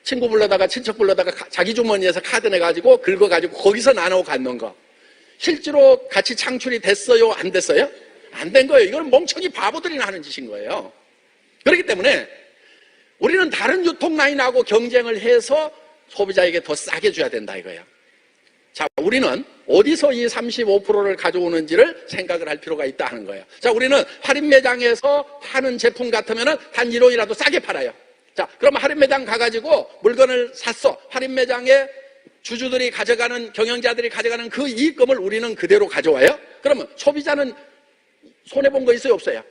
Speaker 1: 친구 불러다가 친척 불러다가 자기 주머니에서 카드 내가지고 긁어가지고 거기서 나누어 갖는 거. 실제로 같이 창출이 됐어요? 안 됐어요? 안 된 거예요. 이건 멍청이 바보들이나 하는 짓인 거예요. 그렇기 때문에 우리는 다른 유통 라인하고 경쟁을 해서 소비자에게 더 싸게 줘야 된다 이거예요. 자, 우리는 어디서 이 35%를 가져오는지를 생각을 할 필요가 있다 하는 거예요. 자, 우리는 할인 매장에서 파는 제품 같으면 단 1원이라도 싸게 팔아요. 자, 그러면 할인 매장 가가지고 물건을 샀어. 할인 매장에 주주들이 가져가는, 경영자들이 가져가는 그 이익금을 우리는 그대로 가져와요? 그러면 소비자는 손해본 거 있어요? 없어요?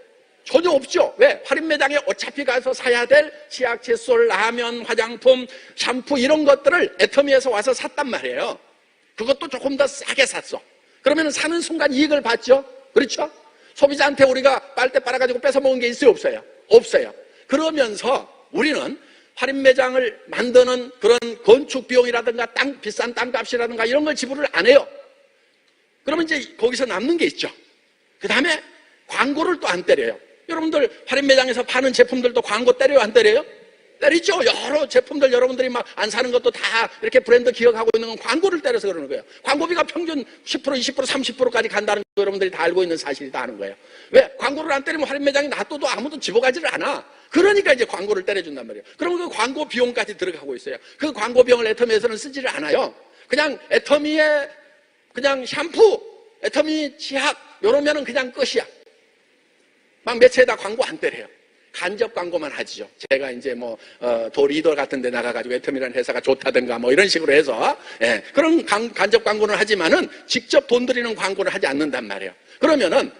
Speaker 1: 전혀 없죠. 왜? 할인 매장에 어차피 가서 사야 될 치약, 칫솔, 라면, 화장품, 샴푸 이런 것들을 애터미에서 와서 샀단 말이에요. 그것도 조금 더 싸게 샀어. 그러면 사는 순간 이익을 봤죠? 그렇죠? 소비자한테 우리가 빨대 빨아가지고 뺏어 먹은 게 있어요? 없어요? 없어요. 그러면서 우리는 할인 매장을 만드는 그런 건축 비용이라든가 비싼 땅값이라든가 이런 걸 지불을 안 해요. 그러면 이제 거기서 남는 게 있죠. 그 다음에 광고를 또 안 때려요. 여러분들 할인 매장에서 파는 제품들도 광고 때려요? 안 때려요? 때리죠. 여러 제품들 여러분들이 막 안 사는 것도 다 이렇게 브랜드 기억하고 있는 건 광고를 때려서 그러는 거예요. 광고비가 평균 10%, 20%, 30%까지 간다는 거 여러분들이 다 알고 있는 사실이다 하는 거예요. 왜? 광고를 안 때리면 할인 매장이 놔둬도 아무도 집어가지를 않아. 그러니까 이제 광고를 때려준단 말이에요. 그러면 그 광고 비용까지 들어가고 있어요. 그 광고 비용을 애터미에서는 쓰지를 않아요. 그냥 애터미의 그냥 샴푸, 애터미 치약 이러면은 그냥 끝이야. 막 매체에다 광고 안 때려요. 간접 광고만 하지요. 제가 이제 도 리더 같은 데 나가가지고 애터미라는 회사가 좋다든가 이런 식으로 해서, 예, 그런 간접 광고는 하지만은 직접 돈 들이는 광고를 하지 않는단 말이에요. 그러면은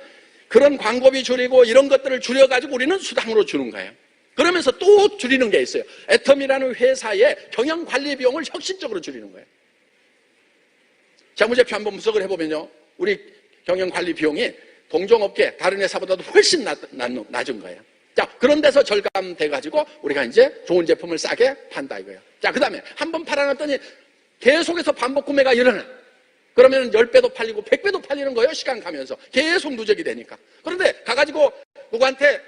Speaker 1: 그런 광고비 줄이고 이런 것들을 줄여가지고 우리는 수당으로 주는 거예요. 그러면서 또 줄이는 게 있어요. 애터미라는 회사의 경영 관리 비용을 혁신적으로 줄이는 거예요. 재무제표 한번 분석을 해보면요. 우리 경영 관리 비용이 동종업계 다른 회사보다도 훨씬 낮은 거예요. 자, 그런 데서 절감돼가지고 우리가 이제 좋은 제품을 싸게 판다 이거예요. 자, 그 다음에 한번 팔아놨더니 계속해서 반복 구매가 일어나. 그러면 10배도 팔리고 100배도 팔리는 거예요. 시간 가면서. 계속 누적이 되니까. 그런데 가가지고 누구한테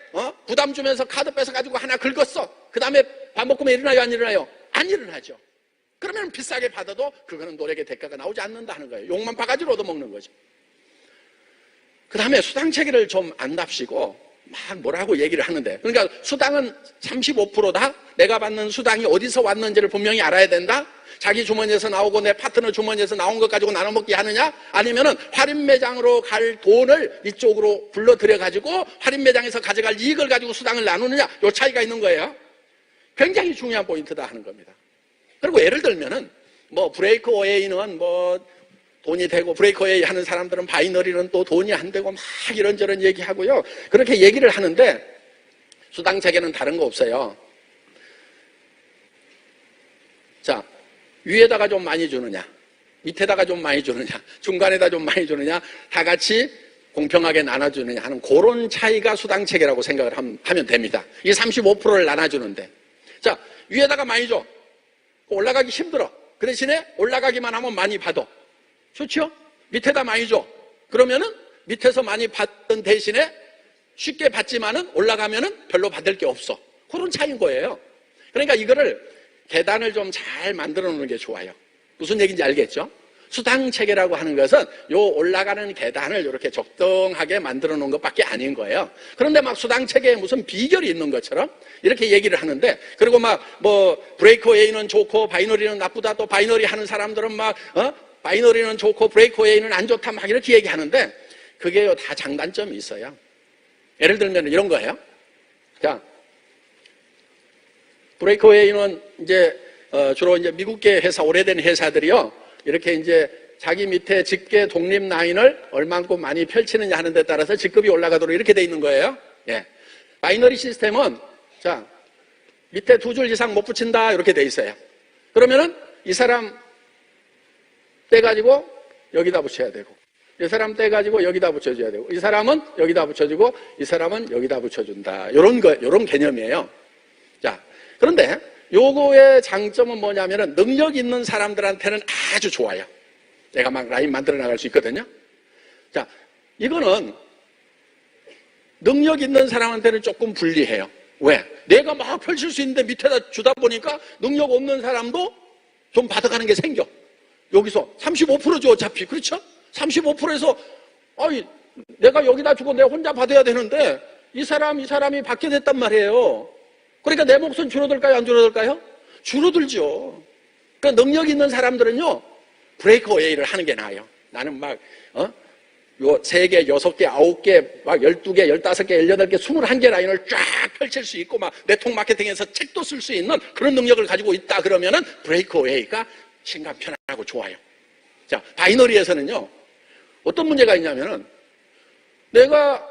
Speaker 1: 부담 주면서 카드 뺏어가지고 하나 긁었어. 그 다음에 반복 구매 일어나요? 안 일어나요? 안 일어나죠. 그러면 비싸게 받아도 그거는 노력의 대가가 나오지 않는다 하는 거예요. 욕만 바가지로 얻어먹는 거죠. 그 다음에 수당 체계를 좀 안답시고 막 뭐라고 얘기를 하는데, 그러니까 수당은 35%다? 내가 받는 수당이 어디서 왔는지를 분명히 알아야 된다? 자기 주머니에서 나오고 내 파트너 주머니에서 나온 것 가지고 나눠 먹기 하느냐? 아니면은 할인 매장으로 갈 돈을 이쪽으로 불러들여가지고 할인 매장에서 가져갈 이익을 가지고 수당을 나누느냐? 요 차이가 있는 거예요. 굉장히 중요한 포인트다 하는 겁니다. 그리고 예를 들면은 브레이크 어웨이는 돈이 되고, 브레이크웨이 하는 사람들은 바이너리는 또 돈이 안 되고 막 이런저런 얘기하고요. 그렇게 얘기를 하는데 수당체계는 다른 거 없어요. 자, 위에다가 좀 많이 주느냐, 밑에다가 좀 많이 주느냐, 중간에다 좀 많이 주느냐, 다 같이 공평하게 나눠주느냐 하는 그런 차이가 수당체계라고 생각을 하면 됩니다. 이게 35%를 나눠주는데, 자, 위에다가 많이 줘. 올라가기 힘들어. 그 대신에 올라가기만 하면 많이 받아. 좋죠? 밑에다 많이 줘. 그러면은 밑에서 많이 받던 대신에 쉽게 받지만은 올라가면은 별로 받을 게 없어. 그런 차이인 거예요. 그러니까 이거를 계단을 좀 잘 만들어 놓는 게 좋아요. 무슨 얘기인지 알겠죠? 수당 체계라고 하는 것은 요 올라가는 계단을 이렇게 적당하게 만들어 놓은 것밖에 아닌 거예요. 그런데 막 수당 체계에 무슨 비결이 있는 것처럼 이렇게 얘기를 하는데, 그리고 막 뭐 브레이크웨이는 좋고 바이너리는 나쁘다, 또 바이너리 하는 사람들은 막 바이너리는 좋고 브레이크웨이는 안 좋다 막 이렇게 얘기하는데, 그게요 다 장단점이 있어요. 예를 들면 이런 거예요. 자, 브레이크웨이는 이제 주로 이제 미국계 회사, 오래된 회사들이요, 이렇게 이제 자기 밑에 직계 독립 라인을 얼만큼 많이 펼치느냐 하는 데 따라서 직급이 올라가도록 이렇게 돼 있는 거예요. 예. 바이너리 시스템은, 자, 밑에 2줄 이상 못 붙인다 이렇게 돼 있어요. 그러면은 이 사람 떼가지고 여기다 붙여야 되고, 이 사람 떼가지고 여기다 붙여줘야 되고, 이 사람은 여기다 붙여주고, 이 사람은 여기다 붙여준다. 요런 개념이에요. 자, 그런데 요거의 장점은 뭐냐면은 능력 있는 사람들한테는 아주 좋아요. 내가 막 라인 만들어 나갈 수 있거든요. 자, 이거는 능력 있는 사람한테는 조금 불리해요. 왜? 내가 막 펼칠 수 있는데 밑에다 주다 보니까 능력 없는 사람도 좀 받아가는 게 생겨. 여기서 35%죠, 어차피. 그렇죠? 35%에서, 내가 여기다 주고 내가 혼자 받아야 되는데, 이 사람이 받게 됐단 말이에요. 그러니까 내 몫은 줄어들까요? 안 줄어들까요? 줄어들죠. 그러니까 능력 있는 사람들은요, 브레이크웨이를 하는 게 나아요. 나는 막, 요 3개, 6개, 9개, 막 12개, 15개, 18개, 21개 라인을 쫙 펼칠 수 있고, 막 네트워크 마케팅에서 책도 쓸 수 있는 그런 능력을 가지고 있다 그러면은 브레이크웨이가 심감 편하고 좋아요. 자, 바이너리에서는요, 어떤 문제가 있냐면은 내가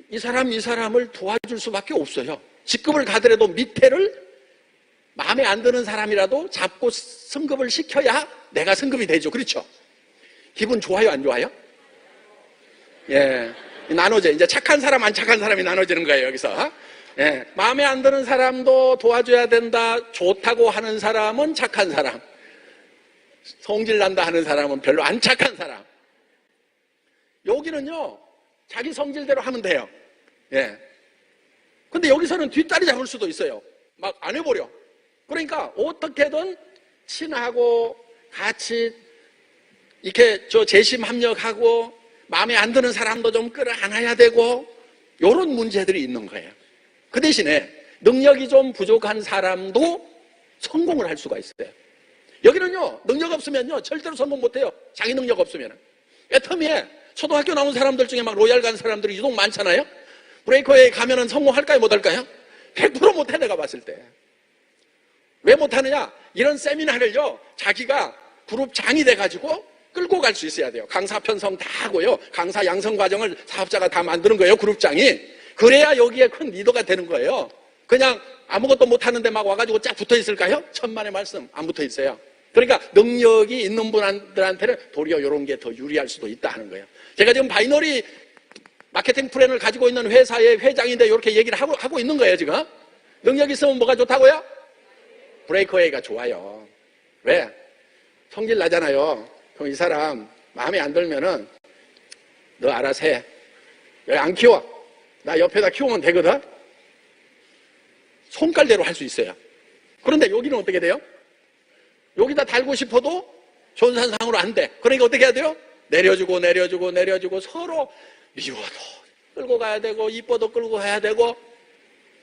Speaker 1: 이 사람을 도와줄 수밖에 없어요. 직급을 가더라도 밑에를 마음에 안 드는 사람이라도 잡고 승급을 시켜야 내가 승급이 되죠. 그렇죠? 기분 좋아요, 안 좋아요? 예. 나눠져. 이제 착한 사람, 안 착한 사람이 나눠지는 거예요, 여기서. 예. 마음에 안 드는 사람도 도와줘야 된다. 좋다고 하는 사람은 착한 사람. 성질 난다 하는 사람은 별로 안 착한 사람. 여기는요, 자기 성질대로 하면 돼요. 예. 근데 여기서는 뒷다리 잡을 수도 있어요. 막 안 해버려. 그러니까 어떻게든 친하고 같이 이렇게 재심 합력하고 마음에 안 드는 사람도 좀 끌어안아야 되고 이런 문제들이 있는 거예요. 그 대신에 능력이 좀 부족한 사람도 성공을 할 수가 있어요. 여기는요, 능력 없으면요 절대로 성공 못해요. 자기 능력 없으면. 애터미에 초등학교 나온 사람들 중에 막 로얄 간 사람들이 유독 많잖아요. 브레이커에 가면은 성공할까요, 못할까요? 100% 못해, 내가 봤을 때. 왜 못하느냐? 이런 세미나를요, 자기가 그룹장이 돼가지고 끌고 갈 수 있어야 돼요. 강사 편성 다 하고요. 강사 양성 과정을 사업자가 다 만드는 거예요, 그룹장이. 그래야 여기에 큰 리더가 되는 거예요. 그냥 아무것도 못하는데 막 와가지고 쫙 붙어 있을까요? 천만의 말씀, 안 붙어 있어요. 그러니까 능력이 있는 분들한테는 도리어 이런 게 더 유리할 수도 있다 하는 거예요. 제가 지금 바이너리 마케팅 플랜을 가지고 있는 회사의 회장인데 이렇게 얘기를 하고 있는 거예요, 지금. 능력 있으면 뭐가 좋다고요? 브레이크웨이가 좋아요. 왜? 성질 나잖아요. 그럼 이 사람 마음에 안 들면은 너 알아서 해. 왜 안 키워? 나 옆에다 키우면 되거든? 손깔대로 할 수 있어요. 그런데 여기는 어떻게 돼요? 여기다 달고 싶어도 전산상으로 안 돼. 그러니까 어떻게 해야 돼요? 내려주고 서로 미워도 끌고 가야 되고 이뻐도 끌고 가야 되고.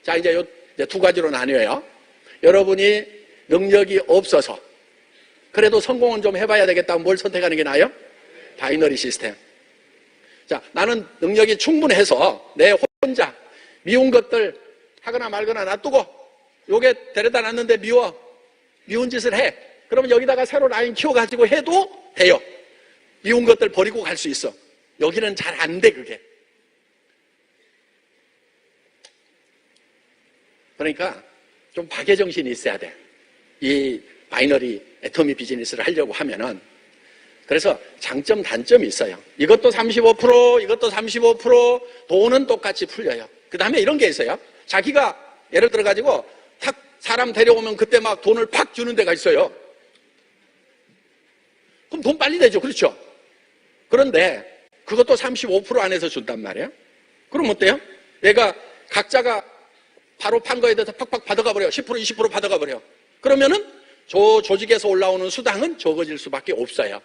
Speaker 1: 자, 이제 두 가지로 나뉘어요. 여러분이 능력이 없어서 그래도 성공은 좀 해봐야 되겠다면 뭘 선택하는 게 나아요? 바이너리 시스템. 자, 나는 능력이 충분해서 내 혼자 미운 것들 하거나 말거나 놔두고 요게 데려다 놨는데 미운 짓을 해. 그러면 여기다가 새로 라인 키워가지고 해도 돼요. 미운 것들 버리고 갈 수 있어. 여기는 잘 안 돼, 그게. 그러니까 좀 박애정신이 있어야 돼. 이 바이너리 애터미 비즈니스를 하려고 하면은. 그래서 장점, 단점이 있어요. 이것도 35%, 이것도 35%, 돈은 똑같이 풀려요. 그 다음에 이런 게 있어요. 자기가 예를 들어가지고 탁 사람 데려오면 그때 막 돈을 팍 주는 데가 있어요. 그럼 돈 빨리 내죠. 그렇죠? 그런데 그것도 35% 안에서 준단 말이에요. 그럼 어때요? 내가 각자가 바로 판 거에 대해서 팍팍 받아가 버려요. 10%, 20% 받아가 버려요. 그러면은 저 조직에서 올라오는 수당은 적어질 수밖에 없어요.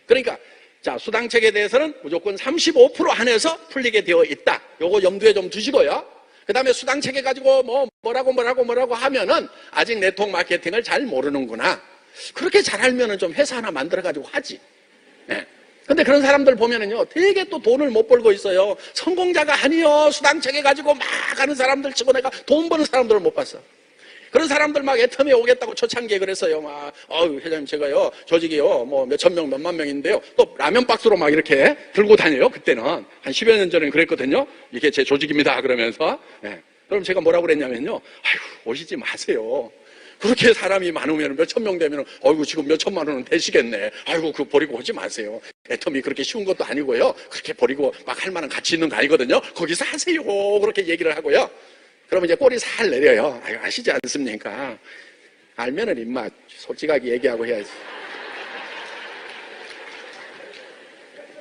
Speaker 1: 그러니까 자, 수당책에 대해서는 무조건 35% 안에서 풀리게 되어 있다. 요거 염두에 좀 두시고요. 그 다음에 수당책에 가지고 뭐라고 하면은 아직 네트워크 마케팅을 잘 모르는구나. 그렇게 잘 알면은 좀 회사 하나 만들어가지고 하지. 네. 근데 그런 사람들 보면은요, 되게 또 돈을 못 벌고 있어요. 성공자가 아니요. 수당책에 가지고 막 하는 사람들 치고 내가 돈 버는 사람들을 못 봤어. 그런 사람들 막 애터미에 오겠다고 초창기에 그랬어요. 막, 회장님, 제가요, 조직이요, 뭐 몇천 명, 몇만 명인데요. 또 라면 박스로 막 이렇게 들고 다녀요. 그때는. 한 10여 년 전에는 그랬거든요. 이게 제 조직입니다. 그러면서. 네. 그럼 제가 뭐라고 그랬냐면요. 아이고, 오시지 마세요. 그렇게 사람이 많으면 몇천 명 되면, 어이구, 지금 몇천만 원은 되시겠네. 아이고, 그거 버리고 오지 마세요. 애터미 그렇게 쉬운 것도 아니고요. 그렇게 버리고 막 할 만한 가치 있는 거 아니거든요. 거기서 하세요. 그렇게 얘기를 하고요. 그러면 이제 꼬리 살 내려요. 아유, 아시지 않습니까? 알면은 임마 솔직하게 얘기하고 해야지.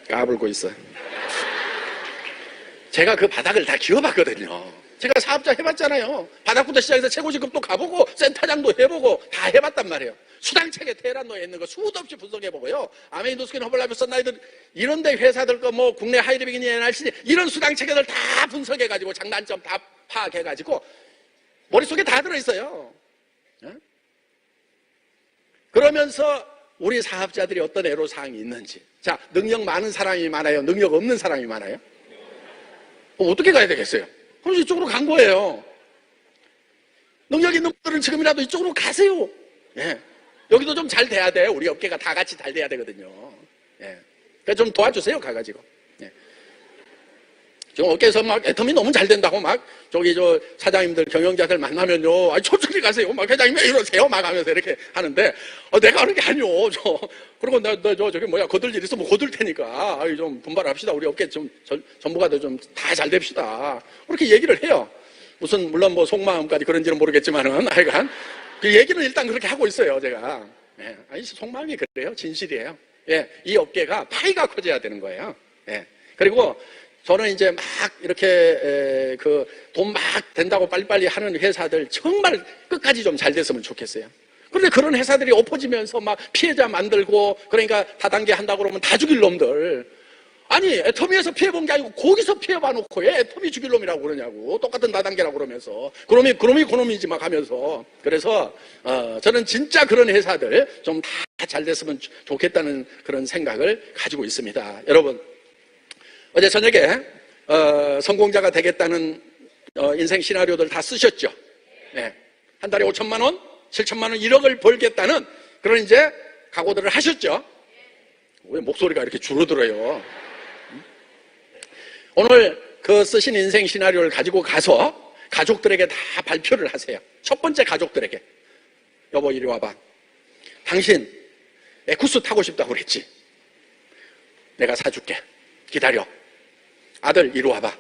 Speaker 1: 까불고 있어. 제가 그 바닥을 다 기어봤거든요. 제가 사업자 해봤잖아요. 바닥부터 시작해서 최고직급도 가보고 센터장도 해보고 다 해봤단 말이에요. 수당책에 테헤란노에 있는 거 수도 없이 분석해보고요. 아메인도스킨, 허블라이프, 선라이드 이런 데 회사들 거 뭐 국내 하이리빅이니 NRC 이런 수당책들 다 분석해가지고 장단점 다 파악해가지고 머릿속에 다 들어있어요. 그러면서 우리 사업자들이 어떤 애로사항이 있는지. 자, 능력 많은 사람이 많아요? 능력 없는 사람이 많아요? 어떻게 가야 되겠어요? 그럼 이쪽으로 간 거예요. 능력 있는 분들은 지금이라도 이쪽으로 가세요. 예. 여기도 좀 잘 돼야 돼. 우리 업계가 다 같이 잘 돼야 되거든요. 예. 그러니까 좀 도와주세요, 가가지고. 예. 지금 업계에서 막 애터미 너무 잘 된다고 막 저기 저 사장님들 경영자들 만나면요, 아니 저쪽에 가세요, 막 회장님 왜 이러세요, 막 하면서 이렇게 하는데 내가 하는 게 아니오. 그리고 저기 뭐야 거들 일 있으면 거들 테니까 아이 좀 분발합시다. 우리 업계 좀 전부가들 좀 다 잘 됩시다. 그렇게 얘기를 해요. 무슨 물론 뭐 속마음까지 그런지는 모르겠지만은 하여간 그 얘기는 일단 그렇게 하고 있어요, 제가. 예. 아니 속마음이 그래요, 진실이에요. 예. 이 업계가 파이가 커져야 되는 거예요. 예. 그리고 저는 이제 막 이렇게 그 돈 막 된다고 빨리빨리 하는 회사들 정말 끝까지 좀 잘 됐으면 좋겠어요. 그런데 그런 회사들이 엎어지면서 막 피해자 만들고 그러니까 다단계 한다고 그러면 다 죽일 놈들. 아니 애터미에서 피해본 게 아니고 거기서 피해봐놓고 왜 애터미 죽일 놈이라고 그러냐고. 똑같은 다단계라고 그러면서 그놈이지 막 하면서. 그래서 저는 진짜 그런 회사들 좀 다 잘 됐으면 좋겠다는 그런 생각을 가지고 있습니다. 여러분, 어제 저녁에 성공자가 되겠다는 인생 시나리오들 다 쓰셨죠? 네. 한 달에 5천만 원, 7천만 원, 1억을 벌겠다는 그런 이제 각오들을 하셨죠? 왜 목소리가 이렇게 줄어들어요? 오늘 그 쓰신 인생 시나리오를 가지고 가서 가족들에게 다 발표를 하세요. 첫 번째 가족들에게. 여보 이리 와봐. 당신 에쿠스 타고 싶다고 그랬지? 내가 사줄게. 기다려. 아들 이리 와봐.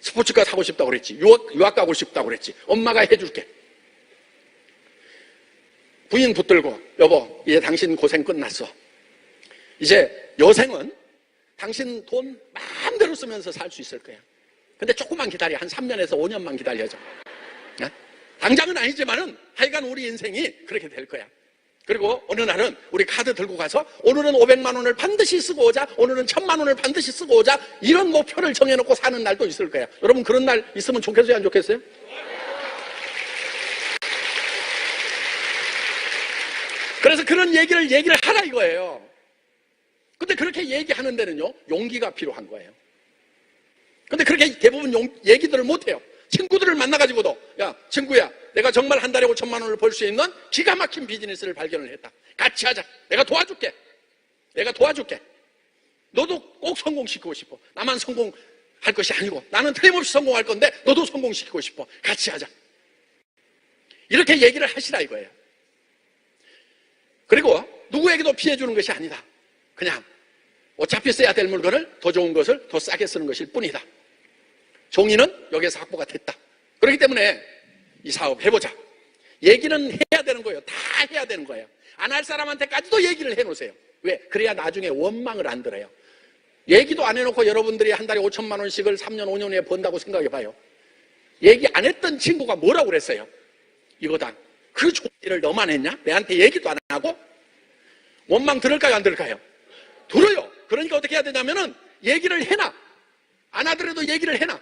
Speaker 1: 스포츠카 사고 싶다고 그랬지. 유학 가고 싶다고 그랬지. 엄마가 해줄게. 부인 붙들고 여보 이제 당신 고생 끝났어. 이제 여생은 당신 돈 마음대로 쓰면서 살 수 있을 거야. 근데 조금만 기다려. 한 3년에서 5년만 기다려줘. 당장은 아니지만은 하여간 우리 인생이 그렇게 될 거야. 그리고 어느 날은 우리 카드 들고 가서 오늘은 500만 원을 반드시 쓰고 오자, 오늘은 1000만 원을 반드시 쓰고 오자, 이런 목표를 정해놓고 사는 날도 있을 거야. 여러분 그런 날 있으면 좋겠어요, 안 좋겠어요? 그래서 그런 얘기를 하라 이거예요. 근데 그렇게 얘기하는 데는요, 용기가 필요한 거예요. 근데 그렇게 대부분 얘기들을 못해요. 친구들을 만나가지고도, 야, 친구야, 내가 정말 한 달에 5천만 원을 벌 수 있는 기가 막힌 비즈니스를 발견을 했다. 같이 하자. 내가 도와줄게. 너도 꼭 성공시키고 싶어. 나만 성공할 것이 아니고 나는 틀림없이 성공할 건데 너도 성공시키고 싶어. 같이 하자. 이렇게 얘기를 하시라 이거예요. 그리고 누구에게도 피해 주는 것이 아니다. 그냥 어차피 써야 될 물건을 더 좋은 것을 더 싸게 쓰는 것일 뿐이다. 종이는 여기에서 확보가 됐다. 그렇기 때문에 이 사업 해보자. 얘기는 해야 되는 거예요. 다 해야 되는 거예요. 안 할 사람한테까지도 얘기를 해놓으세요. 왜? 그래야 나중에 원망을 안 들어요. 얘기도 안 해놓고 여러분들이 한 달에 5천만 원씩을 3년 5년 후에 번다고 생각해봐요. 얘기 안 했던 친구가 뭐라고 그랬어요? 이거다. 그 좋은 일을 너만 했냐? 내한테 얘기도 안 하고? 원망 들을까요? 안 들을까요? 들어요. 그러니까 어떻게 해야 되냐면은 얘기를 해놔. 안 하더라도 얘기를 해놔.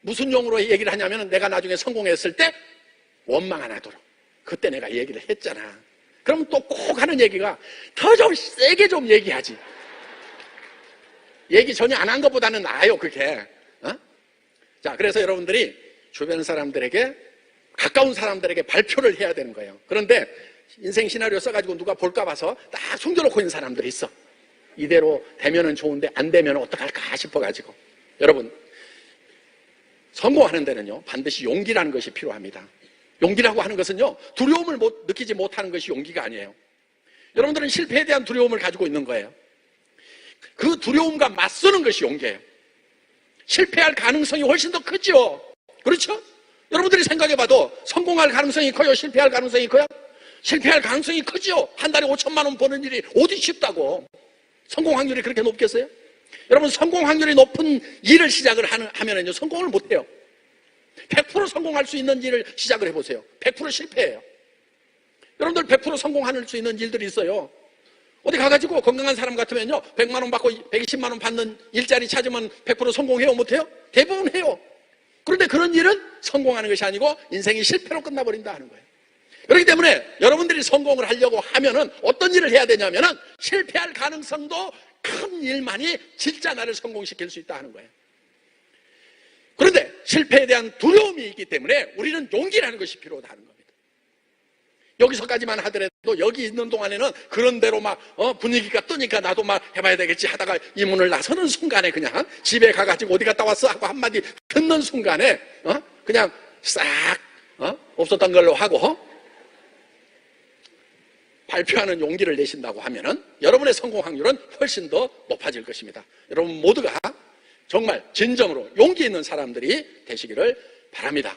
Speaker 1: 무슨 용으로 얘기를 하냐면은 내가 나중에 성공했을 때 원망 안 하도록. 그때 내가 얘기를 했잖아. 그럼 또 꼭 하는 얘기가 더 좀 세게 좀 얘기하지. 얘기 전혀 안 한 것보다는 나아요, 그게. 어? 자, 그래서 여러분들이 주변 사람들에게, 가까운 사람들에게 발표를 해야 되는 거예요. 그런데 인생 시나리오 써가지고 누가 볼까 봐서 딱 숨겨놓고 있는 사람들이 있어. 이대로 되면은 좋은데 안 되면 어떡할까 싶어가지고. 여러분, 성공하는 데는요, 반드시 용기라는 것이 필요합니다. 용기라고 하는 것은요, 두려움을 느끼지 못하는 것이 용기가 아니에요. 여러분들은 실패에 대한 두려움을 가지고 있는 거예요. 그 두려움과 맞서는 것이 용기예요. 실패할 가능성이 훨씬 더 크죠. 그렇죠? 여러분들이 생각해봐도 성공할 가능성이 커요? 실패할 가능성이 커요? 실패할 가능성이 크죠. 한 달에 5천만 원 버는 일이 어디 쉽다고. 성공 확률이 그렇게 높겠어요? 여러분, 성공 확률이 높은 일을 시작을 하면은요, 성공을 못해요. 100% 성공할 수 있는 일을 시작을 해보세요. 100% 실패해요. 여러분들 100% 성공할 수 있는 일들이 있어요. 어디 가가지고 건강한 사람 같으면요, 100만 원 받고 120만 원 받는 일자리 찾으면 100% 성공해요? 못해요? 대부분 해요. 그런데 그런 일은 성공하는 것이 아니고 인생이 실패로 끝나버린다 하는 거예요. 그렇기 때문에 여러분들이 성공을 하려고 하면은 어떤 일을 해야 되냐면은 실패할 가능성도 큰 일만이 진짜 나를 성공시킬 수 있다 하는 거예요. 그런데 실패에 대한 두려움이 있기 때문에 우리는 용기라는 것이 필요하다는 겁니다. 여기서까지만 하더라도 여기 있는 동안에는 그런 대로 막 분위기가 뜨니까 나도 막 해봐야 되겠지 하다가 이 문을 나서는 순간에 그냥 집에 가가지고 어디 갔다 왔어 하고 한마디 듣는 순간에 그냥 싹 없었던 걸로 하고 발표하는 용기를 내신다고 하면은 여러분의 성공 확률은 훨씬 더 높아질 것입니다. 여러분 모두가 정말 진정으로 용기 있는 사람들이 되시기를 바랍니다.